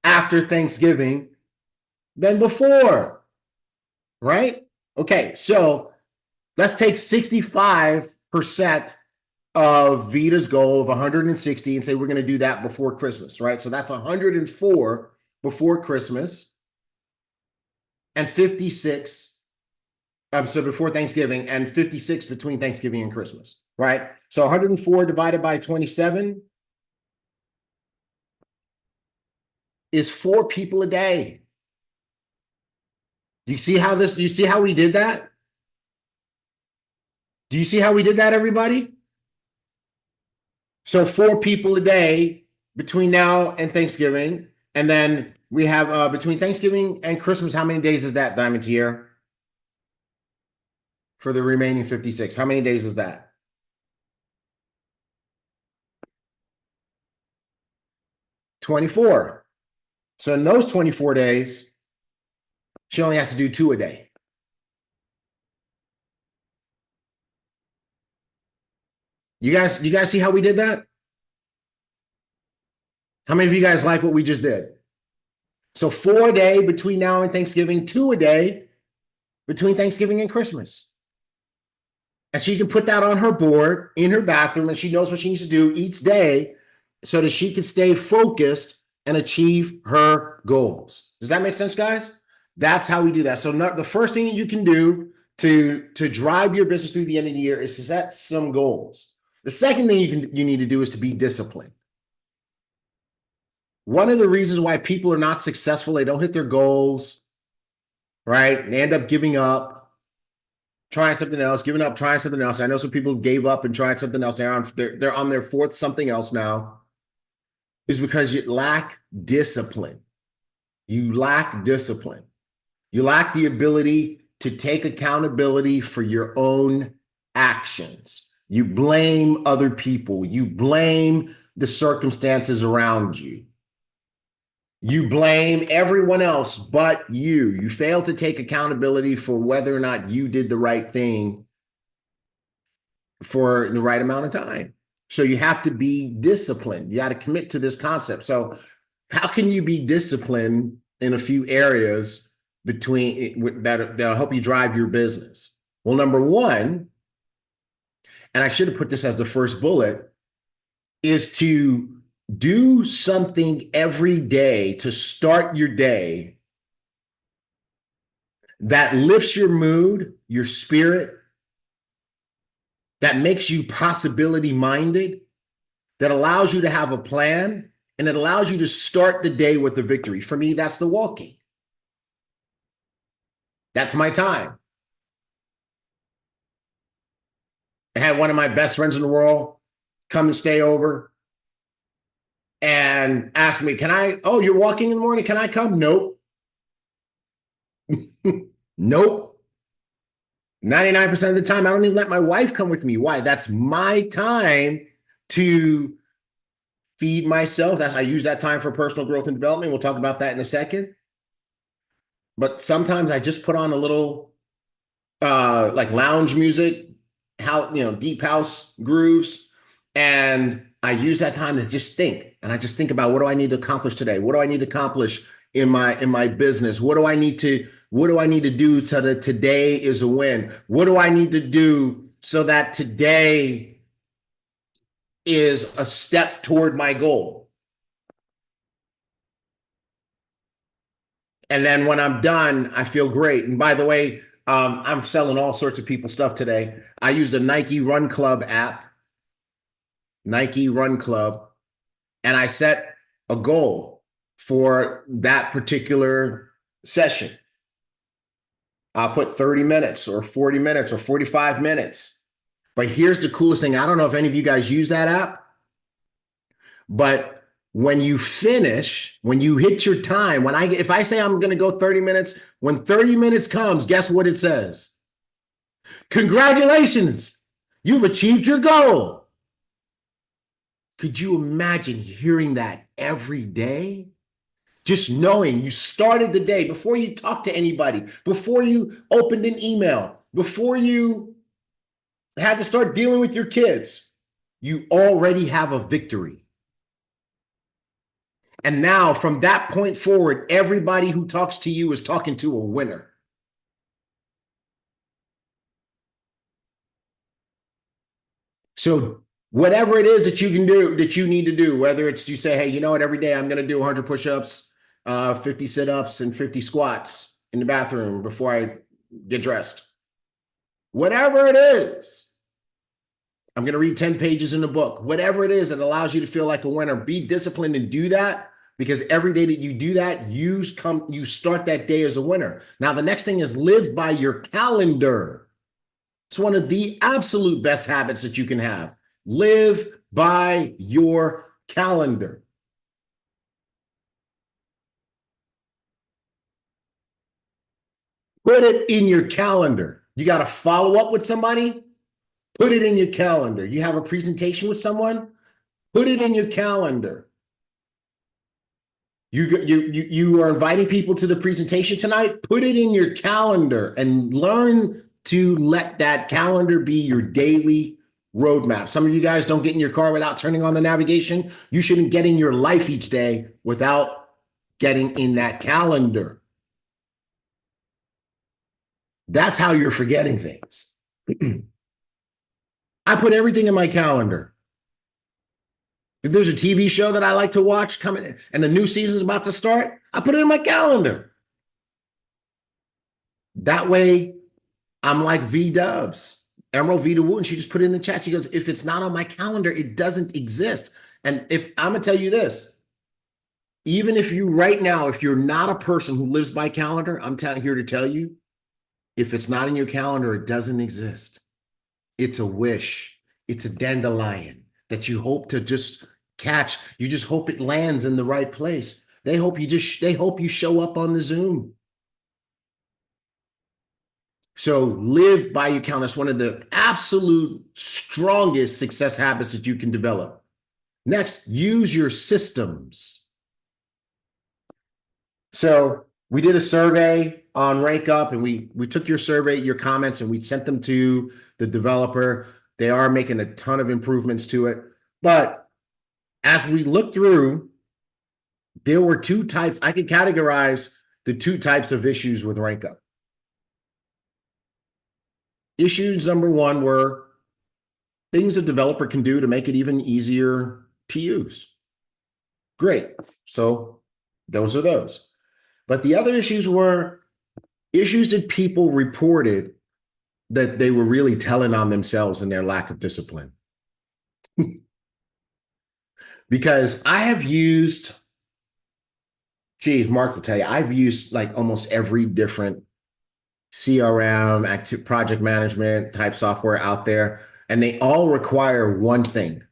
after Thanksgiving than before. Right? Okay. So let's take 65% of Vita's goal of 160 and say we're going to do that before Christmas, right? So that's 104 before Christmas and 56, so before Thanksgiving, and 56 between Thanksgiving and Christmas, right? So 104 divided by 27 is 4 people a day. Do you see how we did that? Do you see how we did that, everybody? So 4 people a day between now and Thanksgiving. And then we have between Thanksgiving and Christmas, how many days is that, Diamond Tier? For the remaining 56, how many days is that? 24. So in those 24 days, she only has to do 2 a day. You guys see how we did that? How many of you guys like what we just did? So 4 a day between now and Thanksgiving, 2 a day between Thanksgiving and Christmas. And she can put that on her board in her bathroom, and she knows what she needs to do each day so that she can stay focused and achieve her goals. Does that make sense, guys? That's how we do that. So the first thing you can do to drive your business through the end of the year is to set some goals. The second thing you need to do is to be disciplined. One of the reasons why people are not successful, they don't hit their goals, right? They end up giving up, trying something else, giving up, trying something else. I know some people gave up and tried something else. They're on their 4th something else now. Is because you lack discipline. You lack discipline. You lack the ability to take accountability for your own actions. You blame other people. You blame the circumstances around you. You blame everyone else but you. You fail to take accountability for whether or not you did the right thing for the right amount of time. So you have to be disciplined. You got to commit to this concept. So how can you be disciplined in a few areas between that'll help you drive your business? Well, number one, and I should have put this as the first bullet, is to do something every day to start your day that lifts your mood, your spirit, that makes you possibility minded, that allows you to have a plan, and it allows you to start the day with the victory. For me, that's the walking. That's my time. I had one of my best friends in the world come and stay over and ask me, oh, you're walking in the morning, can I come? Nope. Nope. 99% of the time, I don't even let my wife come with me. Why? That's my time to feed myself. I use that time for personal growth and development. We'll talk about that in a second. But sometimes I just put on a little like lounge music, deep house grooves, and I use that time to just think. And I just think about, what do I need to accomplish today? What do I need to accomplish in my business? What do I need to do so that today is a win? What do I need to do so that today is a step toward my goal? And then when I'm done, I feel great. And by the way, I'm selling all sorts of people stuff today. I used a Nike Run Club app, Nike Run Club, and I set a goal for that particular session. I'll put 30 minutes or 40 minutes or 45 minutes. But here's the coolest thing. I don't know if any of you guys use that app, but when you finish, when you hit your time, if I say I'm going to go 30 minutes, when 30 minutes comes, guess what it says? Congratulations, you've achieved your goal. Could you imagine hearing that every day? Just knowing you started the day before you talked to anybody, before you opened an email, before you had to start dealing with your kids, you already have a victory. And now from that point forward, everybody who talks to you is talking to a winner. So whatever it is that you can do, that you need to do, whether it's you say, hey, you know what, every day I'm going to do 100 push-ups, 50 sit-ups, and 50 squats in the bathroom before I get dressed. Whatever it is, I'm going to read 10 pages in the book. Whatever it is that allows you to feel like a winner, be disciplined and do that, because every day that you do that, you start that day as a winner. Now, the next thing is live by your calendar. It's one of the absolute best habits that you can have. Live by your calendar. Put it in your calendar. You got to follow up with somebody? Put it in your calendar. You have a presentation with someone? Put it in your calendar. You are inviting people to the presentation tonight? Put it in your calendar and learn to let that calendar be your daily roadmap. Some of you guys don't get in your car without turning on the navigation. You shouldn't get in your life each day without getting in that calendar. That's how you're forgetting things. I put everything in my calendar. If there's a TV show that I like to watch coming and the new season's about to start, I put it in my calendar. That way, I'm like V-Dubs, Emerald Vita Wooten. She just put it in the chat. She goes, if it's not on my calendar, it doesn't exist. And if I'm going to tell you this, even if you right now, if you're not a person who lives by calendar, I'm here to tell you, if it's not in your calendar, it doesn't exist. It's a wish. It's a dandelion that you hope to just catch. You just hope it lands in the right place. They hope you show up on the Zoom. So live by your calendar. That's one of the absolute strongest success habits that you can develop. Next, use your systems. So we did a survey on Rank Up, and we took your survey, your comments, and we sent them to the developer. They are making a ton of improvements to it. But as we look through, there were two types. I could categorize the two types of issues with Rank Up. Issues number one were things a developer can do to make it even easier to use. Great. So those are those. But the other issues were issues that people reported that they were really telling on themselves and their lack of discipline. Because I have used, geez, Mark will tell you, I've used like almost every different CRM, active project management type software out there, and they all require one thing.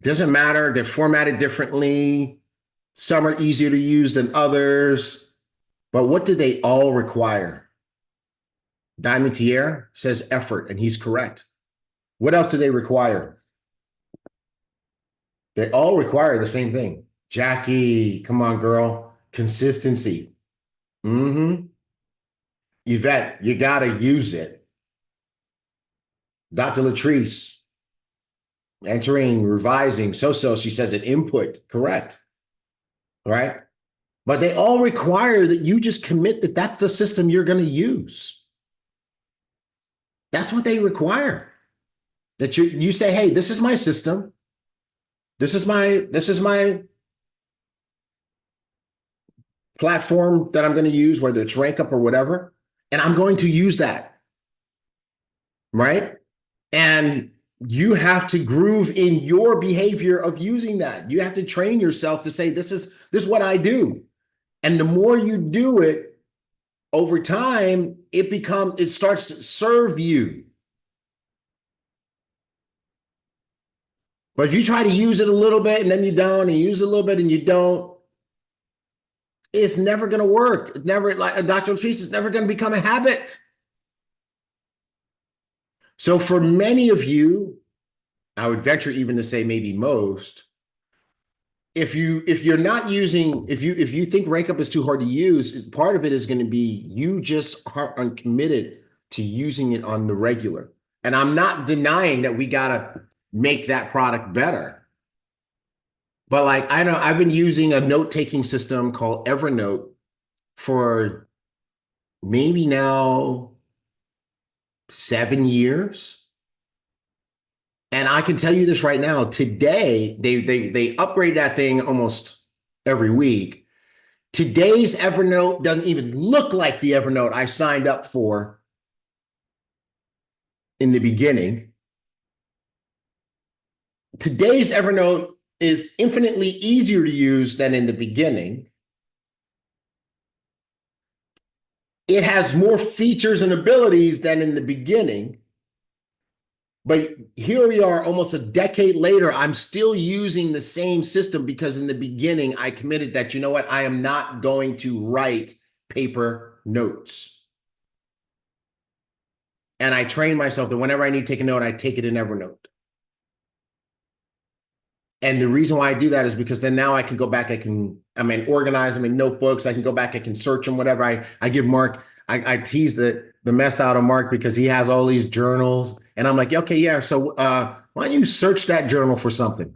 Doesn't matter, they're formatted differently. Some are easier to use than others, but what do they all require? Diamond Tier says effort, and he's correct. What else do they require? They all require the same thing. Jackie, come on, girl. Consistency. Yvette, you got to use it. Dr. Latrice, entering, revising, so she says an input, correct. Right? But they all require that you just commit that that's the system you're going to use. That's what they require. That you say, hey, this is my system. This is my platform that I'm going to use, whether it's Rank Up or whatever, and I'm going to use that. Right? And you have to groove in your behavior of using that. You have to train yourself to say, this is what I do. And the more you do it over time, it starts to serve you. But if you try to use it a little bit and then you don't, and use it a little bit and you don't, it's never going to work. It's never, like a doctoral thesis, it's never going to become a habit. So for many of you, I would venture even to say maybe most, if you're not using, if you think Rank Up is too hard to use, part of it is going to be you just aren't uncommitted to using it on the regular. And I'm not denying that we got to make that product better. But like, I know I've been using a note-taking system called Evernote for maybe now 7 years. And I can tell you this right now, today, they upgrade that thing almost every week. Today's Evernote doesn't even look like the Evernote I signed up for in the beginning. Today's Evernote is infinitely easier to use than in the beginning. It has more features and abilities than in the beginning. But here we are almost a decade later, I'm still using the same system because in the beginning, I committed that, you know what, I am not going to write paper notes. And I train myself that whenever I need to take a note, I take it in Evernote. And the reason why I do that is because then now I can go back, organize them in notebooks. I can go back, I can search them, whatever. I give Mark, I tease the mess out of Mark because he has all these journals. And I'm like, okay, yeah, so why don't you search that journal for something?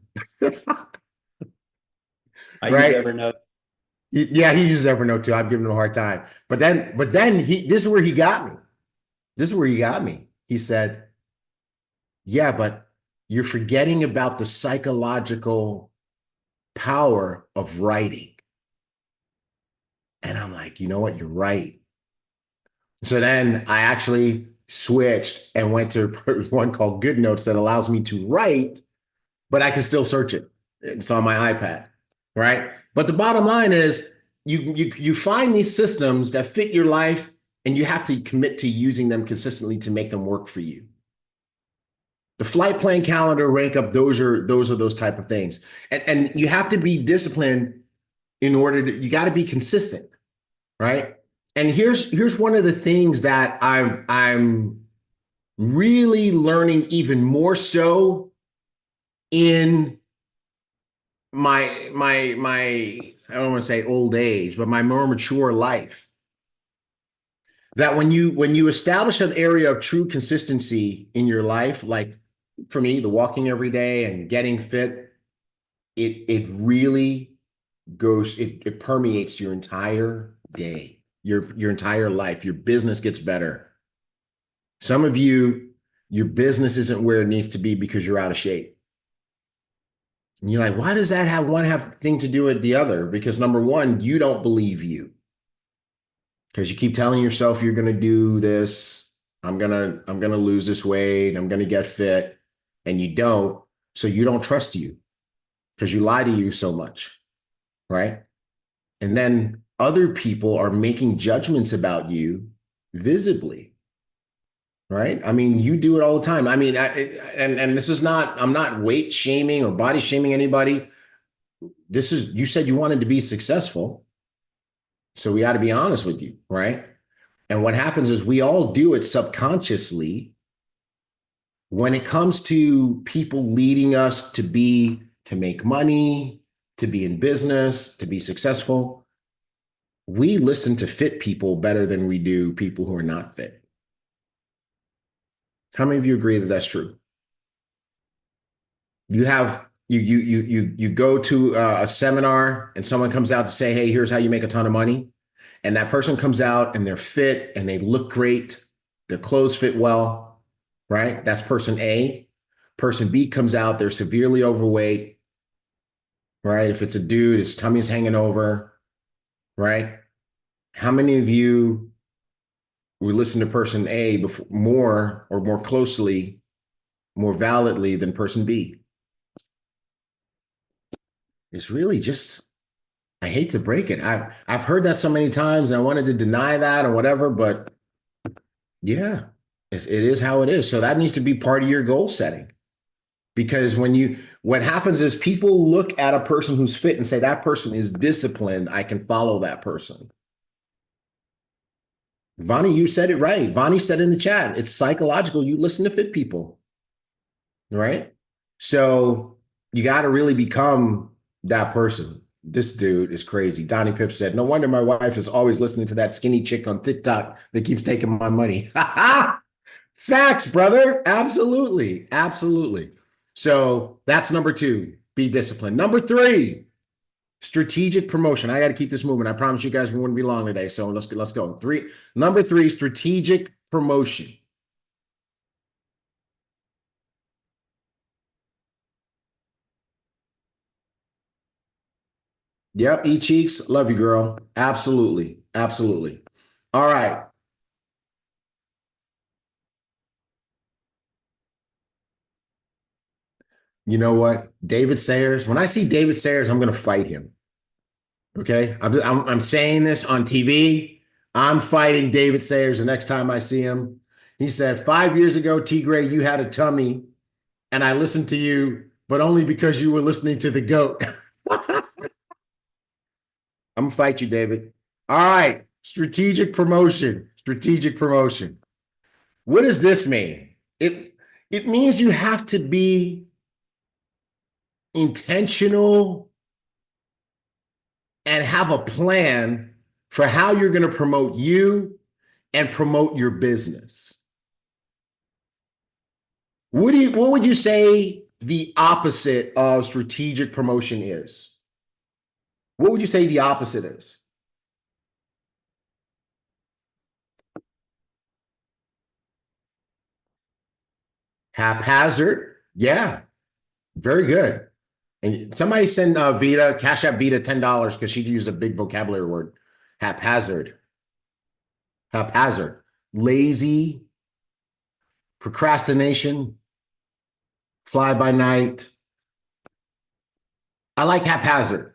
I right? use Evernote. Yeah, he uses Evernote too. I'm giving him a hard time. But then this is where he got me. He said, yeah, but you're forgetting about the psychological power of writing. And I'm like, you know what? You're right. So then I actually switched and went to one called Good Notes that allows me to write, but I can still search it. It's on my iPad, right? But the bottom line is you find these systems that fit your life and you have to commit to using them consistently to make them work for you. The flight plan calendar, Rank Up, those are those type of things. And you have to be disciplined in order to, you got to be consistent, right? And here's one of the things that I'm really learning even more so in my I don't want to say old age, but my more mature life. That when you establish an area of true consistency in your life, like for me, the walking every day and getting fit, it really goes, it permeates your entire day, your entire life. Your business gets better. Some of you, your business isn't where it needs to be because you're out of shape. And you're like, why does that have one have thing to do with the other? Because number one, you don't believe you. Because you keep telling yourself you're gonna do this, I'm gonna lose this weight, I'm gonna get fit, and you don't, so you don't trust you because you lie to you so much, right? And then other people are making judgments about you visibly, right? I mean, you do it all the time. I mean, and this is not, I'm not weight shaming or body shaming anybody. This is, you said you wanted to be successful. So we got to be honest with you, right? And what happens is we all do it subconsciously when it comes to people leading us to make money, to be in business, to be successful. We listen to fit people better than we do people who are not fit. How many of you agree that that's true? You go to a seminar and someone comes out to say, hey, here's how you make a ton of money. And that person comes out and they're fit and they look great. Their clothes fit well, right? That's person A. Person B comes out, they're severely overweight, right? If it's a dude, his tummy is hanging over, right? How many of you would listen to person A before, more closely, more validly than person B? It's really just, I hate to break it. I've heard that so many times and I wanted to deny that or whatever, but yeah, it is how it is. So that needs to be part of your goal setting. Because what happens is people look at a person who's fit and say, that person is disciplined. I can follow that person. Vonnie, you said it right. Vonnie said in the chat, it's psychological. You listen to fit people, right? So you got to really become that person. This dude is crazy. Donnie Pip said, no wonder my wife is always listening to that skinny chick on TikTok that keeps taking my money. Facts, brother. Absolutely. Absolutely. So that's number two, be disciplined. Number three, strategic promotion. I got to keep this moving. I promise you guys we wouldn't be long today. So let's go. Number three, strategic promotion. Yep, E-Cheeks, love you, girl. Absolutely. Absolutely. All right. You know what? David Sayers, when I see David Sayers, I'm going to fight him. Okay. I'm saying this on TV. I'm fighting David Sayers the next time I see him. He said, 5 years ago, T Gray, you had a tummy and I listened to you, but only because you were listening to the GOAT. I'm going to fight you, David. All right. Strategic promotion. Strategic promotion. What does this mean? It means you have to be intentional and have a plan for how you're going to promote you and promote your business. What would you say the opposite of strategic promotion is? What would you say the opposite is? Haphazard. Yeah, very good. And somebody send Vita, Cash App Vita $10 because she used a big vocabulary word. Haphazard. Haphazard. Lazy, procrastination, fly by night. I like haphazard.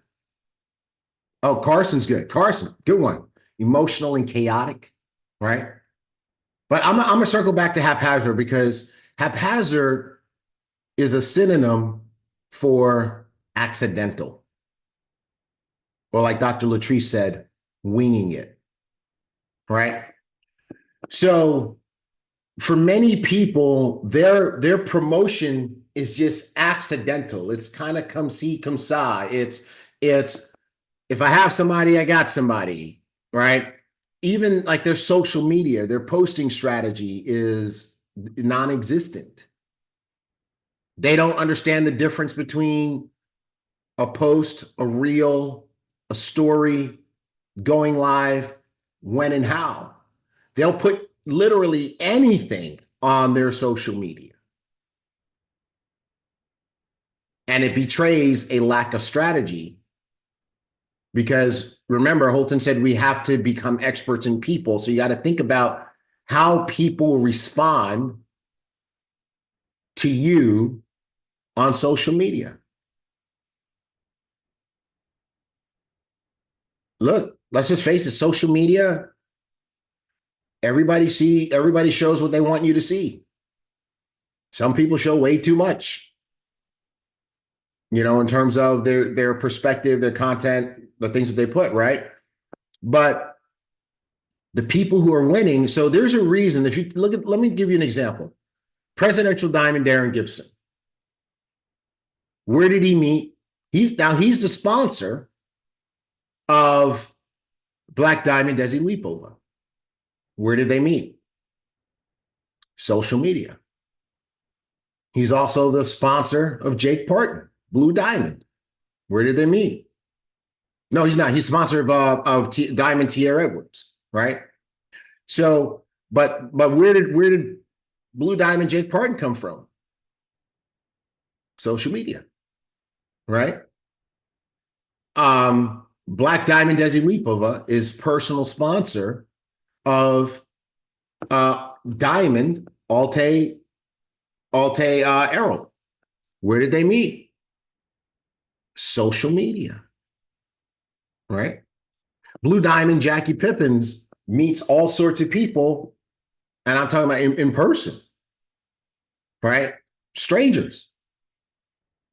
Oh, Carson's good. Carson, good one. Emotional and chaotic, right? But I'm gonna circle back to haphazard because haphazard is a synonym for accidental. Or like Dr. Latrice said, winging it. right? So for many people, their promotion is just accidental. It's kind of come see, come saw. It's if I have somebody, I got somebody, right? Even like their social media, their posting strategy is non-existent. They don't understand the difference between a post, a reel, a story, going live, when and how. They'll put literally anything on their social media. And it betrays a lack of strategy because remember, Holton said we have to become experts in people. So you got to think about how people respond to you on social media. Look, let's just face it, social media, everybody shows what they want you to see. Some people show way too much, in terms of their perspective, their content, the things that they put, right? But the people who are winning, so there's a reason. If you look at, let me give you an example. Presidential Diamond Darren Gibson. Where did he meet? He's the sponsor of Black Diamond Desi Lipova. Where did they meet? Social media. He's also the sponsor of Jake Parton, Blue Diamond. Where did they meet? No, he's not. He's sponsor of Diamond Tierra Edwards, right? So, but where did Blue Diamond Jake Parton come from? Social media, right? Black Diamond Desi Lipova is personal sponsor of Diamond Alte Errol. Where did they meet? Social media, right? Blue Diamond Jackie Pippins meets all sorts of people, and I'm talking about in person, right? Strangers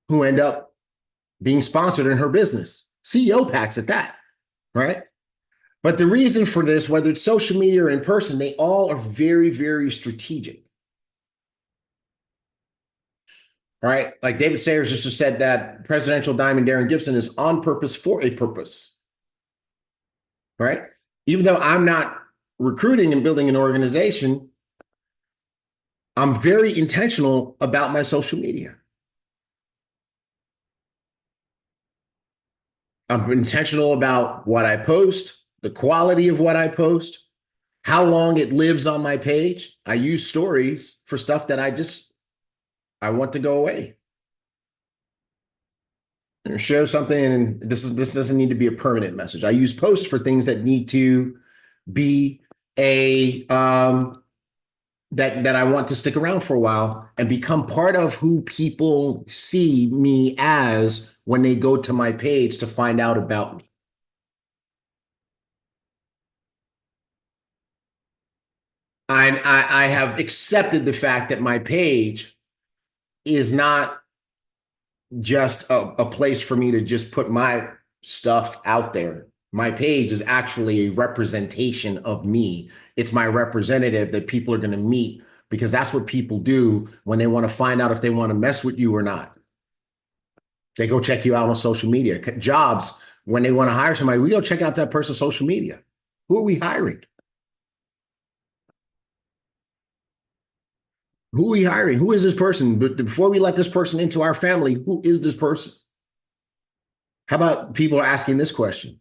who end up being sponsored in her business, CEO packs at that, right? But the reason for this, whether it's social media or in person, they all are very, very strategic, right? Like David Sayers just said that presidential diamond Darren Gibson is on purpose for a purpose, right? Even though I'm not recruiting and building an organization, I'm very intentional about my social media. I'm intentional about what I post, the quality of what I post, how long it lives on my page. I use stories for stuff that I want to go away. Share something, and this doesn't need to be a permanent message. I use posts for things that need to be that I want to stick around for a while and become part of who people see me as when they go to my page to find out about me. I have accepted the fact that my page is not just a place for me to just put my stuff out there. My page is actually a representation of me. It's my representative that people are going to meet because that's what people do when they want to find out if they want to mess with you or not. They go check you out on social media. Jobs, when they want to hire somebody, we go check out that person's social media. Who are we hiring? Who are we hiring? Who is this person? But before we let this person into our family, who is this person? How about people are asking this question?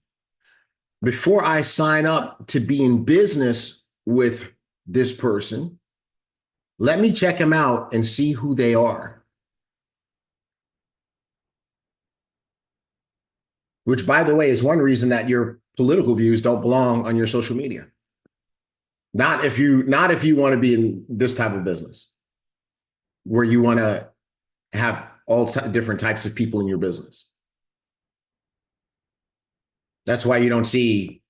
Before I sign up to be in business with this person, let me check them out and see who they are. Which, by the way, is one reason that your political views don't belong on your social media. Not if you want to be in this type of business where you want to have all different types of people in your business. That's why you don't see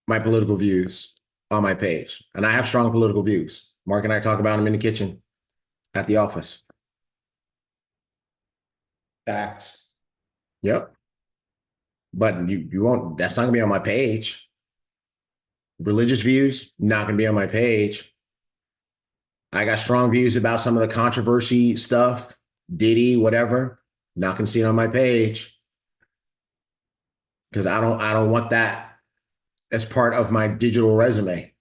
my political views on my page. And I have strong political views. Mark and I talk about them in the kitchen at the office. Facts. Yep. But you won't, that's not gonna be on my page. Religious views, not going to be on my page. I got strong views about some of the controversy stuff, Diddy, whatever, not going to see it on my page because I don't want that as part of my digital resume.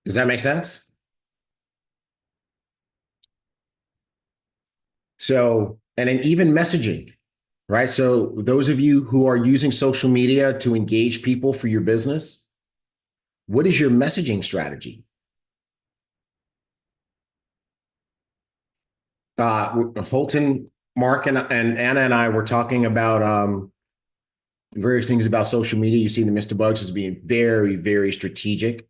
Does that make sense? So, and then even messaging, right? So those of you who are using social media to engage people for your business, what is your messaging strategy? Holton, Mark, and Anna and I were talking about various things about social media. You see the Mr. Bugs is being very, very strategic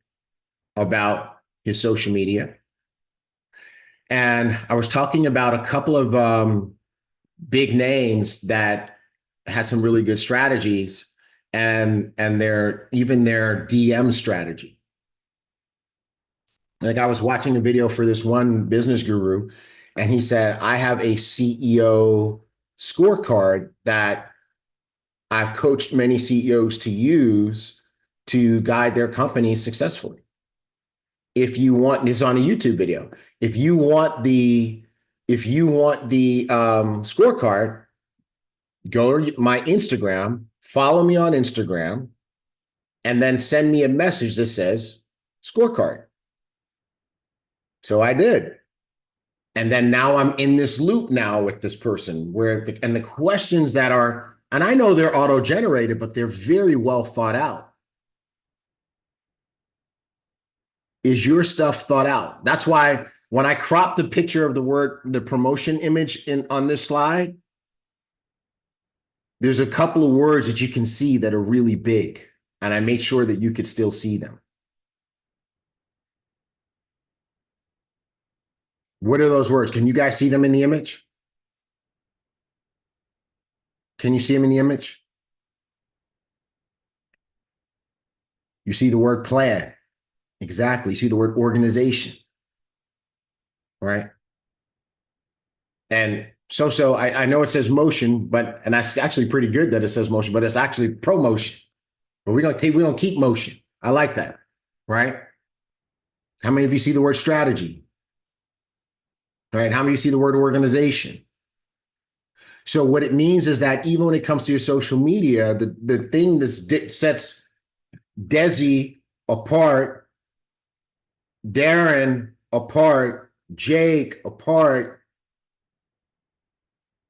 about his social media. And I was talking about a couple of big names that had some really good strategies and their DM strategy. Like I was watching a video for this one business guru, and he said, I have a CEO scorecard that I've coached many CEOs to use to guide their companies successfully. If you want, this is on a YouTube video. If you want the scorecard, go to my Instagram, follow me on Instagram, and then send me a message that says scorecard. So I did. And then now I'm in this loop now with this person where the questions that are, and I know they're auto-generated, but they're very well thought out. Is your stuff thought out? That's why when I crop the picture of the promotion image on this slide, there's a couple of words that you can see that are really big, and I made sure that you could still see them. What are those words? Can you guys see them in the image? Can you see them in the image? You see the word plan. Exactly. You see the word organization, right? And so I know it says motion, and that's actually pretty good that it says motion, but it's actually promotion. But we're gonna keep motion. I like that, right? How many of you see the word strategy? Right? How many of you see the word organization? So what it means is that even when it comes to your social media, the thing that sets Desi apart, Darren apart, Jake apart,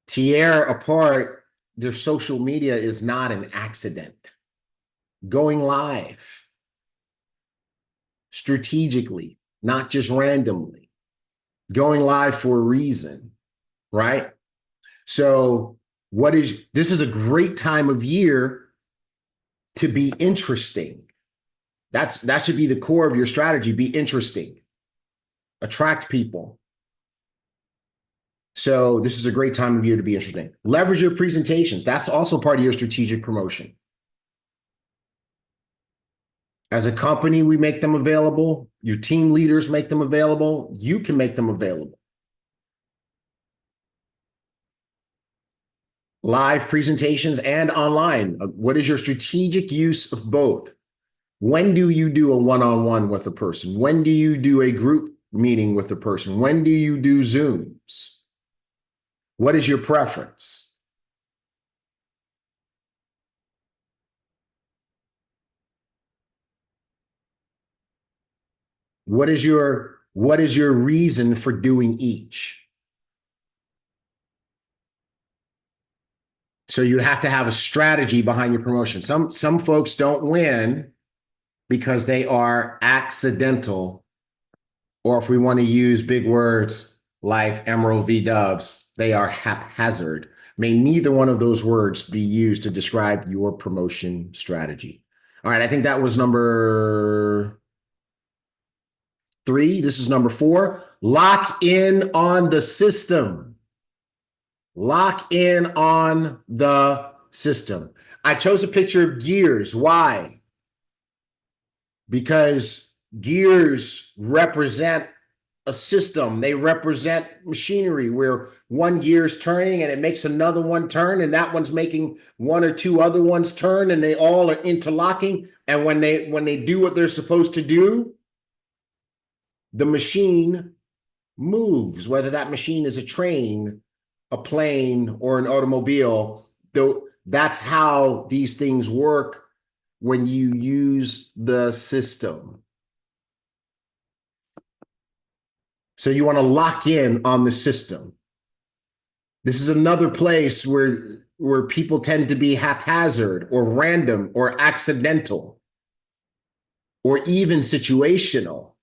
Tierra apart, their social media is not an accident. Going live strategically, not just randomly. Going live for a reason, right? So this is a great time of year to be interesting. That should be the core of your strategy. Be interesting. Attract people. So this is a great time of year to be interesting. Leverage your presentations. That's also part of your strategic promotion. As a company, we make them available. Your team leaders make them available. You can make them available. Live presentations and online. What is your strategic use of both? When do you do a one-on-one with a person? When do you do a group meeting with a person? When do you do Zooms? What is your preference? What is your reason for doing each? So you have to have a strategy behind your promotion. Some folks don't win because they are accidental, or if we want to use big words like Emerald v. Dubs, they are haphazard. May neither one of those words be used to describe your promotion strategy. All right, I think that was number 3. This is number 4. Lock in on the system. Lock in on the system. I chose a picture of gears. Why? Because gears represent a system. They represent machinery where one gear's turning and it makes another one turn, and that one's making one or two other ones turn, and they all are interlocking. And when they do what they're supposed to do, the machine moves, whether that machine is a train, a plane, or an automobile. Though that's how these things work when you use the system. So you want to lock in on the system. This is another place where people tend to be haphazard or random or accidental or even situational.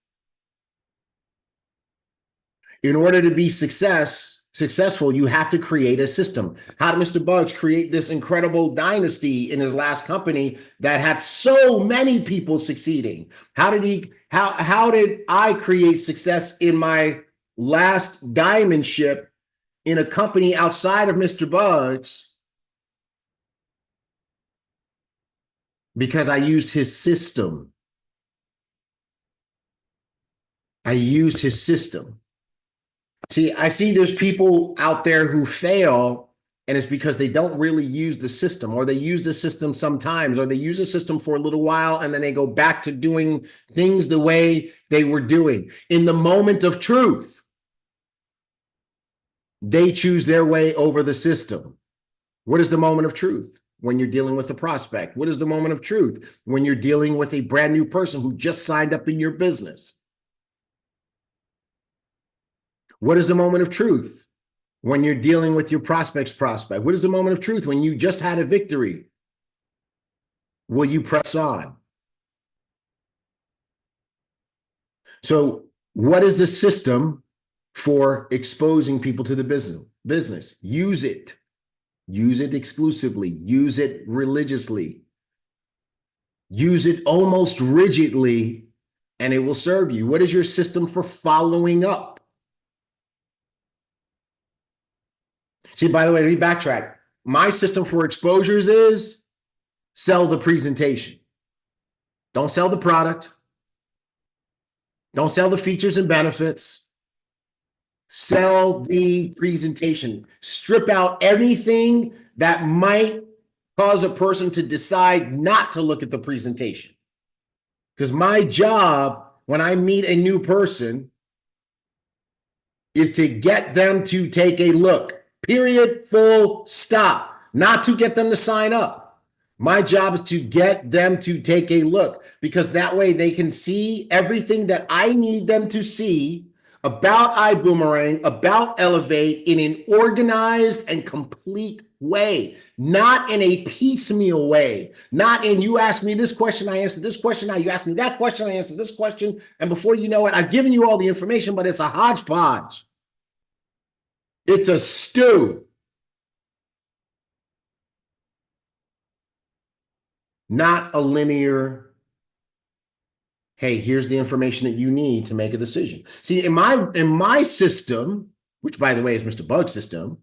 In order to be successful, you have to create a system. How did Mr. Bugs create this incredible dynasty in his last company that had so many people succeeding? How did I create success in my last diamond ship in a company outside of Mr. Bugs? Because I used his system. I used his system. See, I see there's people out there who fail, and it's because they don't really use the system, or they use the system sometimes, or they use the system for a little while, and then they go back to doing things the way they were doing. In the moment of truth, they choose their way over the system. What is the moment of truth? When you're dealing with a prospect. What is the moment of truth? When you're dealing with a brand new person who just signed up in your business. What is the moment of truth? When you're dealing with your prospect's prospect. What is the moment of truth? When you just had a victory. Will you press on? So what is the system for exposing people to the business? Use it. Use it exclusively. Use it religiously. Use it almost rigidly, and it will serve you. What is your system for following up? See, by the way, let me backtrack. My system for exposures is sell the presentation. Don't sell the product. Don't sell the features and benefits. Sell the presentation. Strip out anything that might cause a person to decide not to look at the presentation. Because my job when I meet a new person is to get them to take a look. Period, full stop. Not to get them to sign up. My job is to get them to take a look, because that way they can see everything that I need them to see about Ibüümerang, about Elevate, in an organized and complete way, not in a piecemeal way, not in you ask me this question, I answer this question, now you ask me that question, I answer this question, and before you know it, I've given you all the information, but it's a hodgepodge. It's a stew. Not a linear, hey, here's the information that you need to make a decision. See, in my system, which by the way is Mr. Bug's system,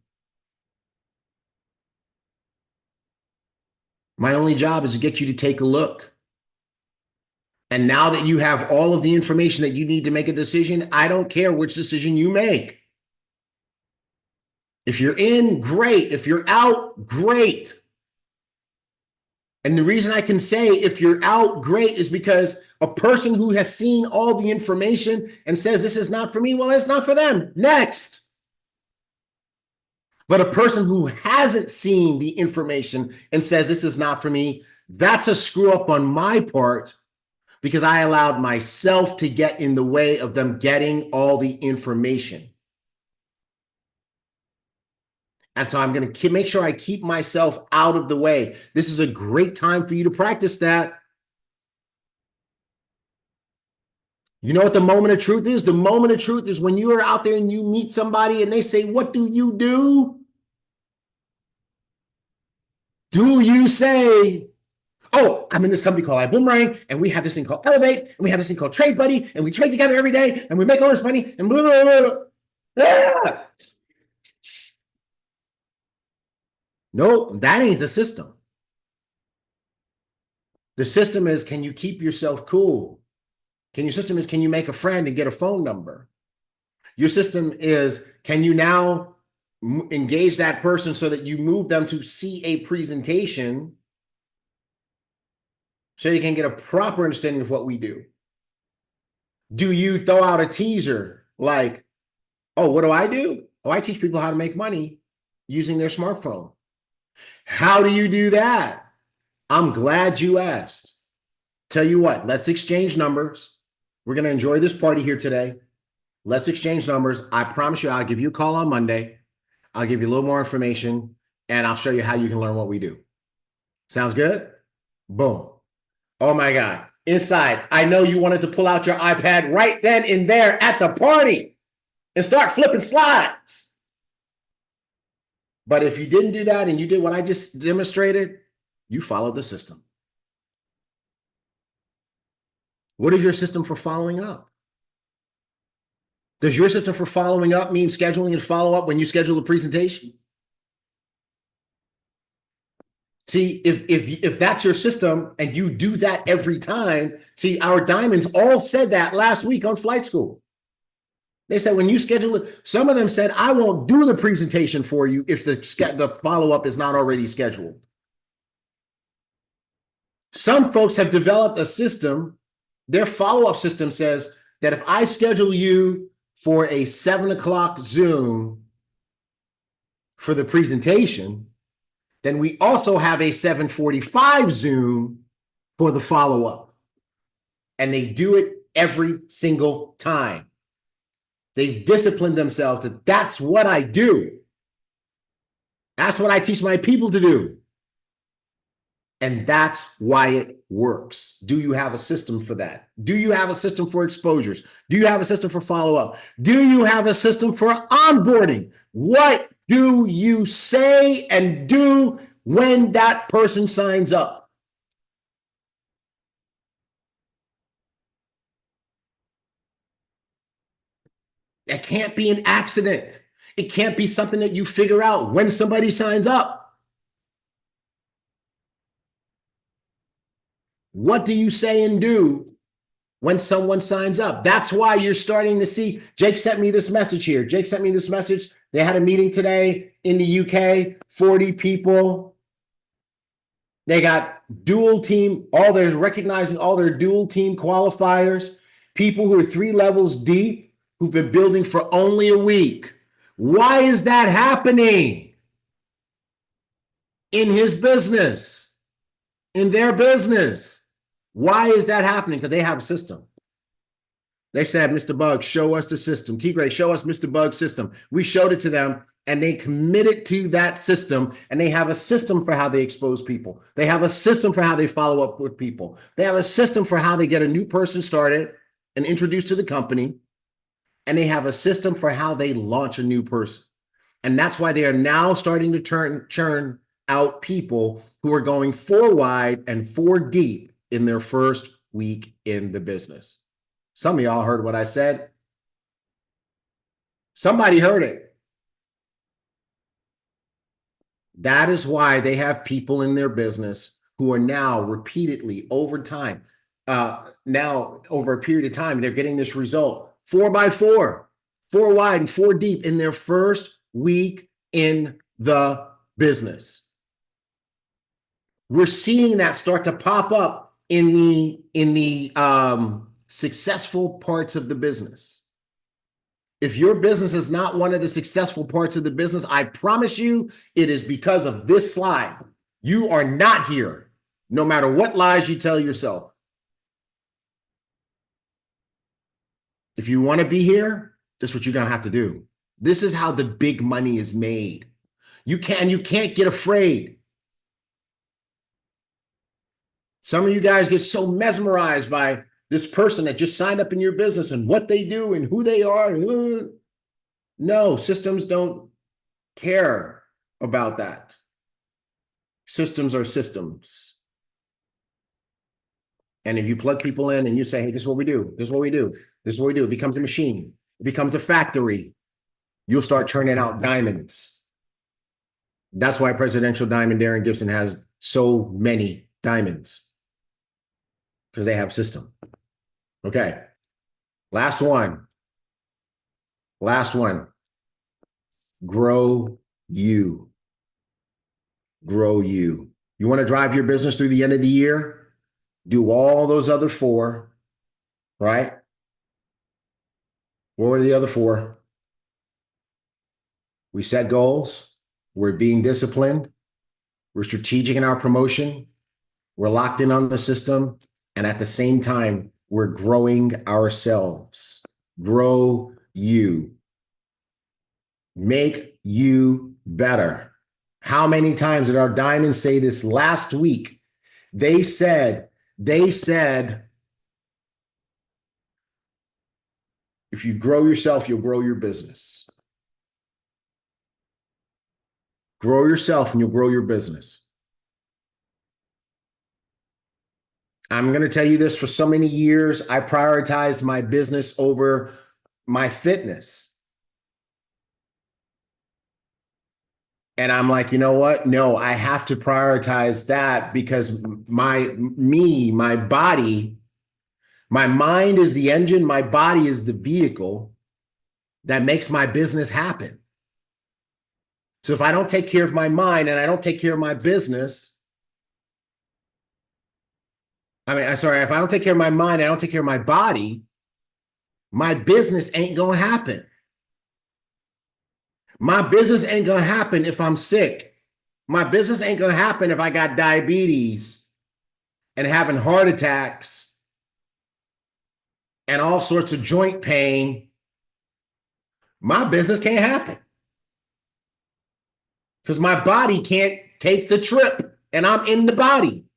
my only job is to get you to take a look. And now that you have all of the information that you need to make a decision, I don't care which decision you make. If you're in, great. If you're out, great. And the reason I can say if you're out, great, is because a person who has seen all the information and says this is not for me, well, it's not for them. Next. But a person who hasn't seen the information and says this is not for me, that's a screw up on my part, because I allowed myself to get in the way of them getting all the information. And so I'm going to make sure I keep myself out of the way. This is a great time for you to practice that. You know what the moment of truth is? The moment of truth is when you are out there and you meet somebody and they say, what do you do? Do you say, oh, I'm in this company called Ibüümerang, and we have this thing called Elevate, and we have this thing called Trade Buddy, and we trade together every day, and we make all this money, and blah, blah, blah, blah. Ah! No, that ain't the system. The system is, can you keep yourself cool? Your system is, can you make a friend and get a phone number? Your system is, can you now engage that person so that you move them to see a presentation so you can get a proper understanding of what we do? Do you throw out a teaser like, oh, what do I do? Oh, I teach people how to make money using their smartphone. How do you do that? I'm glad you asked. Tell you what, let's exchange numbers. We're going to enjoy this party here today. Let's exchange numbers. I promise you, I'll give you a call on Monday. I'll give you a little more information, and I'll show you how you can learn what we do. Sounds good? Boom. Oh my God. Inside, I know you wanted to pull out your iPad right then and there at the party and start flipping slides. But if you didn't do that and you did what I just demonstrated, you followed the system. What is your system for following up? Does your system for following up mean scheduling and follow up when you schedule a presentation? See, if that's your system and you do that every time, see, our diamonds all said that last week on flight school. They said when you schedule it, some of them said, I won't do the presentation for you if the follow-up is not already scheduled. Some folks have developed a system, their follow-up system says that if I schedule you for a 7 o'clock Zoom for the presentation, then we also have a 7:45 Zoom for the follow-up. And they do it every single time. They've disciplined themselves that that's what I do. That's what I teach my people to do. And that's why it works. Do you have a system for that? Do you have a system for exposures? Do you have a system for follow-up? Do you have a system for onboarding? What do you say and do when that person signs up? It can't be an accident. It can't be something that you figure out when somebody signs up. What do you say and do when someone signs up? That's why you're starting to see, Jake sent me this message here. Jake sent me this message. They had a meeting today in the UK, 40 people. They got dual team, they're recognizing all their dual team qualifiers, people who are 3 levels deep, who've been building for only a week. Why is that happening in his business, in their business? Why is that happening? Because they have a system. They said, Mr. Bug, show us the system. T-Gray, show us Mr. Bug's system. We showed it to them, and they committed to that system, and they have a system for how they expose people. They have a system for how they follow up with people. They have a system for how they get a new person started and introduced to the company, and they have a system for how they launch a new person. And that's why they are now starting to churn out people who are going 4 wide and 4 deep in their first week in the business. Some of y'all heard what I said. Somebody heard it. That is why they have people in their business who are now repeatedly over time, now over a period of time, they're getting this result 4 by 4, 4 wide and 4 deep in their first week in the business. We're seeing that start to pop up in the successful parts of the business. If your business is not one of the successful parts of the business, I promise you it is because of this slide. You are not here, no matter what lies you tell yourself. If you want to be here, this is what you're going to have to do. This is how the big money is made. You can't get afraid. Some of you guys get so mesmerized by this person that just signed up in your business and what they do and who they are. No, systems don't care about that. Systems are systems. And if you plug people in and you say, hey, this is what we do, this is what we do, this is what we do, it becomes a machine, it becomes a factory, you'll start churning out diamonds. That's why Presidential Diamond Darren Gibson has so many diamonds. Because they have a system. Okay. Last one. Last one. Grow you. Grow you. You want to drive your business through the end of the year? Do all those other four, right? What were the other four? We set goals. We're being disciplined. We're strategic in our promotion. We're locked in on the system. And at the same time, we're growing ourselves. Grow you. Make you better. How many times did our diamonds say this last week? They said, if you grow yourself, you'll grow your business. Grow yourself and you'll grow your business. I'm going to tell you this, for so many years, I prioritized my business over my fitness. And I'm like, you know what? No, I have to prioritize that because my body, my mind is the engine, my body is the vehicle that makes my business happen. So if I don't take care of my mind and I don't take care of my business, if I don't take care of my mind, I don't take care of my body, my business ain't going to happen. My business ain't going to happen if I'm sick. My business ain't going to happen if I got diabetes and having heart attacks and all sorts of joint pain. My business can't happen because my body can't take the trip and I'm in the body.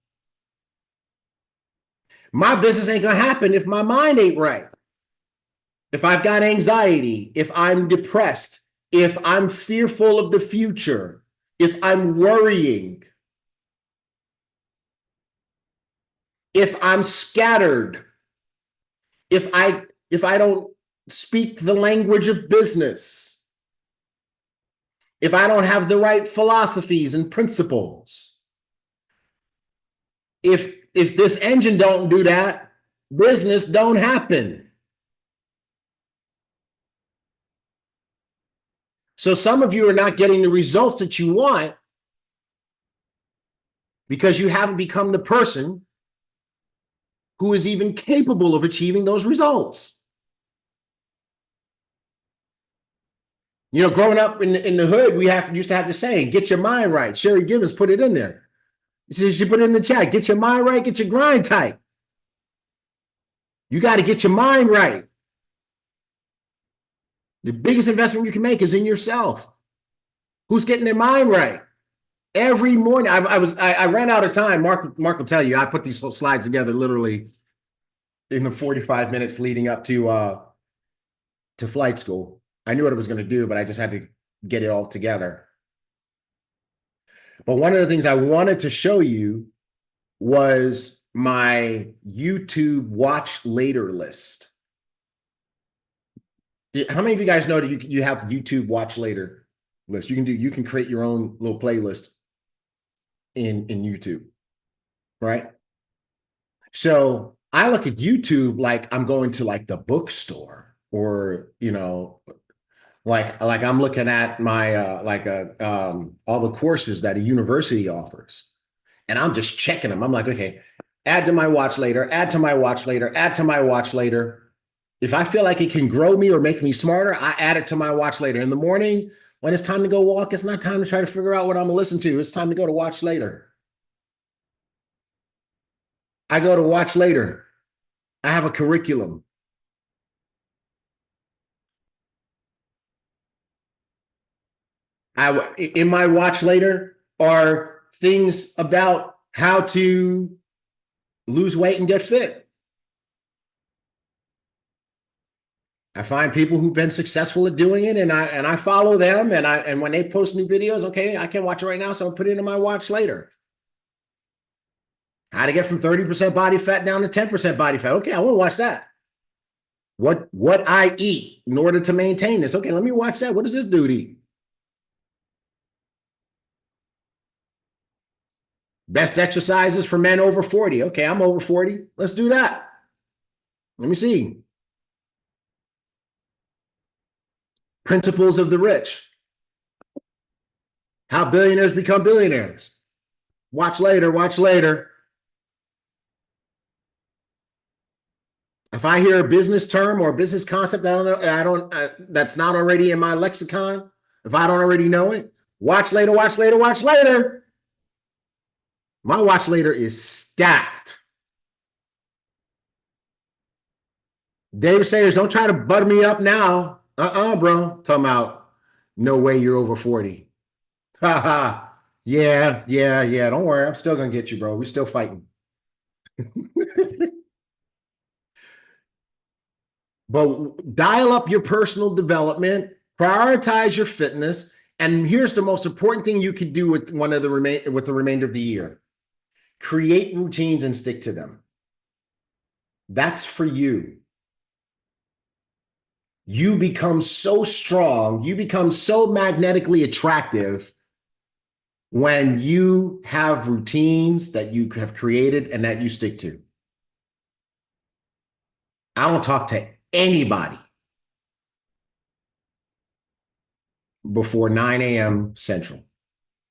My business ain't going to happen if my mind ain't right. If I've got anxiety, if I'm depressed, if I'm fearful of the future, if I'm worrying, if I'm scattered, if I don't speak the language of business, if I don't have the right philosophies and principles, if this engine don't do that, business don't happen. So some of you are not getting the results that you want because you haven't become the person who is even capable of achieving those results. You know, growing up in the hood, we used to have the saying, get your mind right. Sherry Gibbons put it in there. She put it in the chat, get your mind right, get your grind tight. You got to get your mind right. The biggest investment you can make is in yourself. Who's getting their mind right? Every morning, I ran out of time. Mark will tell you, I put these slides together literally in the 45 minutes leading up to flight school. I knew what I was going to do, but I just had to get it all together. But one of the things I wanted to show you was my YouTube watch later list. How many of you guys know that you have YouTube watch later list? You can create your own little playlist in YouTube, right? So I look at YouTube like I'm going to like the bookstore, or like I'm looking at my all the courses that a university offers, and I'm just checking them. I'm like, okay, add to my watch later, add to my watch later, add to my watch later. If I feel like it can grow me or make me smarter, I add it to my watch later. In the morning, when it's time to go walk, it's not time to try to figure out what I'm gonna listen to. It's time to go to watch later. I go to watch later. I have a curriculum. In my watch later are things about how to lose weight and get fit. I find people who've been successful at doing it, and I follow them, and when they post new videos, okay, I can't watch it right now, so I'll put it in my watch later. How to get from 30% body fat down to 10% body fat. Okay, I want to watch that. What I eat in order to maintain this. Okay, let me watch that. What does this dude eat? Best exercises for men over 40. Okay, I'm over 40. Let's do that. Let me see. Principles of the rich. How billionaires become billionaires. Watch later, watch later. If I hear a business term or a business concept, that's not already in my lexicon. If I don't already know it, watch later, watch later, watch later. My watch later is stacked. David Sayers, don't try to butter me up now. Bro. Talking about no way you're over 40. Ha ha. Yeah. Don't worry. I'm still going to get you, bro. We're still fighting. But dial up your personal development, prioritize your fitness, and here's the most important thing you could do with the remainder of the year. Create routines and stick to them. That's for you. You become so strong, you become so magnetically attractive when you have routines that you have created and that you stick to. I don't talk to anybody before 9 a.m. Central.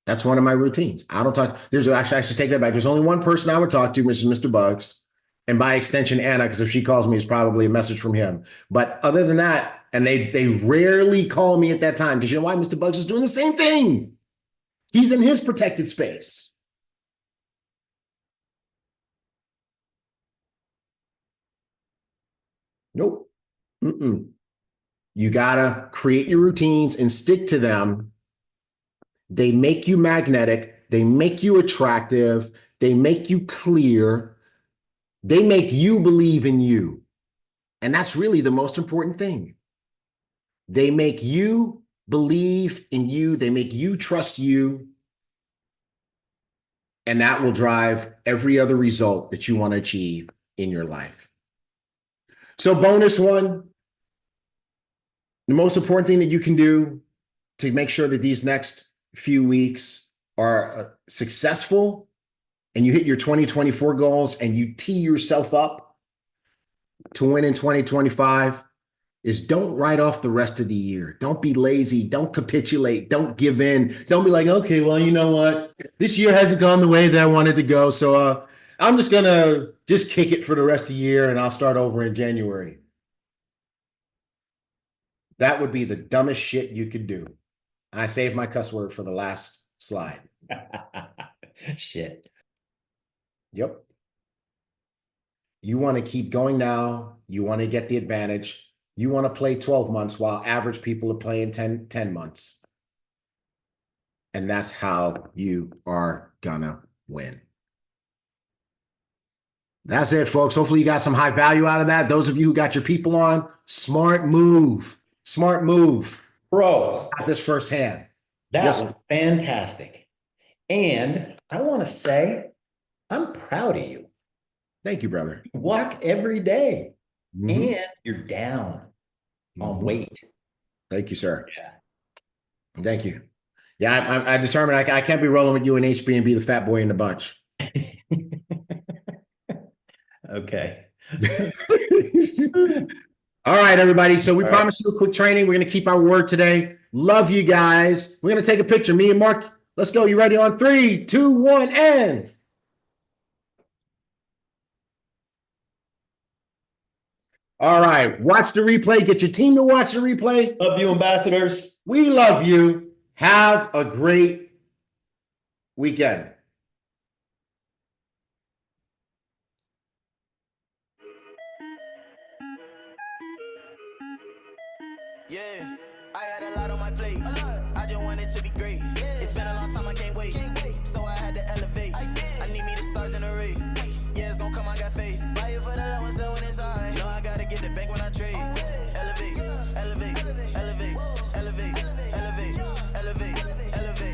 That's one of my routines. I don't talk. I should take that back. There's only one person I would talk to, which is Mr. Bugs. And by extension, Anna, because if she calls me, it's probably a message from him. But other than that, and they rarely call me at that time, because you know why? Mr. Bugs is doing the same thing. He's in his protected space. Nope. You gotta create your routines and stick to them. They make you magnetic. They make you attractive. They make you clear. They make you believe in you. And that's really the most important thing. They make you believe in you. They make you trust you. And that will drive every other result that you want to achieve in your life. So bonus one, the most important thing that you can do to make sure that these next few weeks are successful and you hit your 2024 goals and you tee yourself up to win in 2025 is don't write off the rest of the year. Don't be lazy. Don't capitulate. Don't give in. Don't be like, okay, well, you know what? This year hasn't gone the way that I wanted to go. So I'm just going to just kick it for the rest of the year and I'll start over in January. That would be the dumbest shit you could do. I saved my cuss word for the last slide. Shit. Yep. You want to keep going now. You want to get the advantage. You want to play 12 months while average people are playing 10 months. And that's how you are gonna win. That's it, folks. Hopefully you got some high value out of that. Those of you who got your people on, smart move. Smart move. Bro. Got this firsthand. That was fantastic. And I want to say, I'm proud of you. Thank you, brother. You walk every day and you're down on weight. Thank you, sir. Yeah. Thank you. Yeah, I determined I can't be rolling with you in HB and be the fat boy in the bunch. Okay. All right, everybody. So we promised you a quick training. We're going to keep our word today. Love you guys. We're going to take a picture. Me and Mark, let's go. You ready on 3, 2, 1, and. All right. Watch the replay. Get your team to watch the replay. Love you, ambassadors. We love you. Have a great weekend. Yeah, I had a lot on my plate. I just want it to be great. It's been a long time, I can't wait. So I had to elevate. I need me the stars in a race. Yeah, it's gonna come, I got faith. Buy it for the low and sell when it's high. Know I gotta get the bank when I trade. Elevate, elevate, elevate, elevate, elevate, elevate, elevate, elevate, elevate,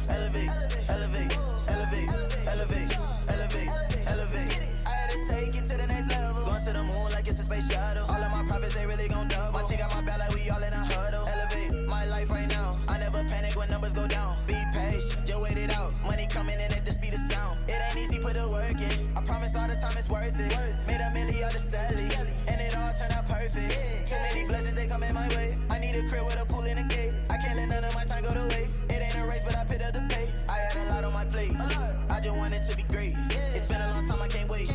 elevate, elevate, elevate, elevate, elevate. I had to take it to the next level. Going to the moon like it's a space shuttle. All of my profits, they really gon' double. My team got my back like we all in a huddle. Elevate my life right now. I never pay I promise all the time it's worth it. Made a million out of Sally, and it all turned out perfect. Too many blessings, they come in my way. I need a crib with a pool and a gate. I can't let none of my time go to waste. It ain't a race, but I picked up the pace. I had a lot on my plate. I just wanted to be great. It's been a long time, I can't wait.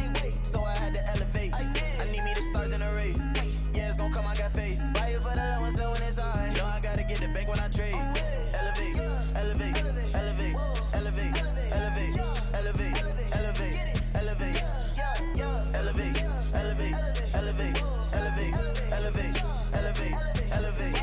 So I had to elevate. I need me the stars in a race. Yeah, it's gon' come, I got faith. Buy it for the low and so when it's high. Know I gotta get the bank when I trade. Elevate, elevate, elevate, elevate, elevate, elevate, elevate, elevate, elevate, elevate, elevate, elevate, elevate, elevate, elevate.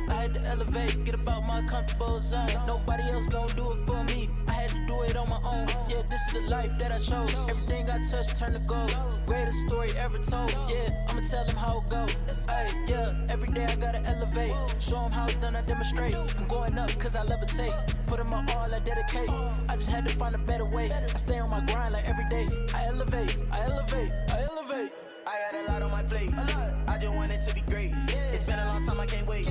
I had to elevate, get about my comfortable zone. Nobody else gon' do it for me. I had to do it on my own. Yeah, this is the life that I chose. Everything I touch turn to gold. Greatest story ever told. Yeah, I'ma tell them how it go. Ay, yeah, every day I gotta elevate. Show them how it's done, I demonstrate. I'm going up cause I levitate. Put in my all, I dedicate. I just had to find a better way. I stay on my grind like every day. I elevate, I elevate, I elevate. I got a lot on my plate. I just want it to be great. It's been a long time, I can't wait.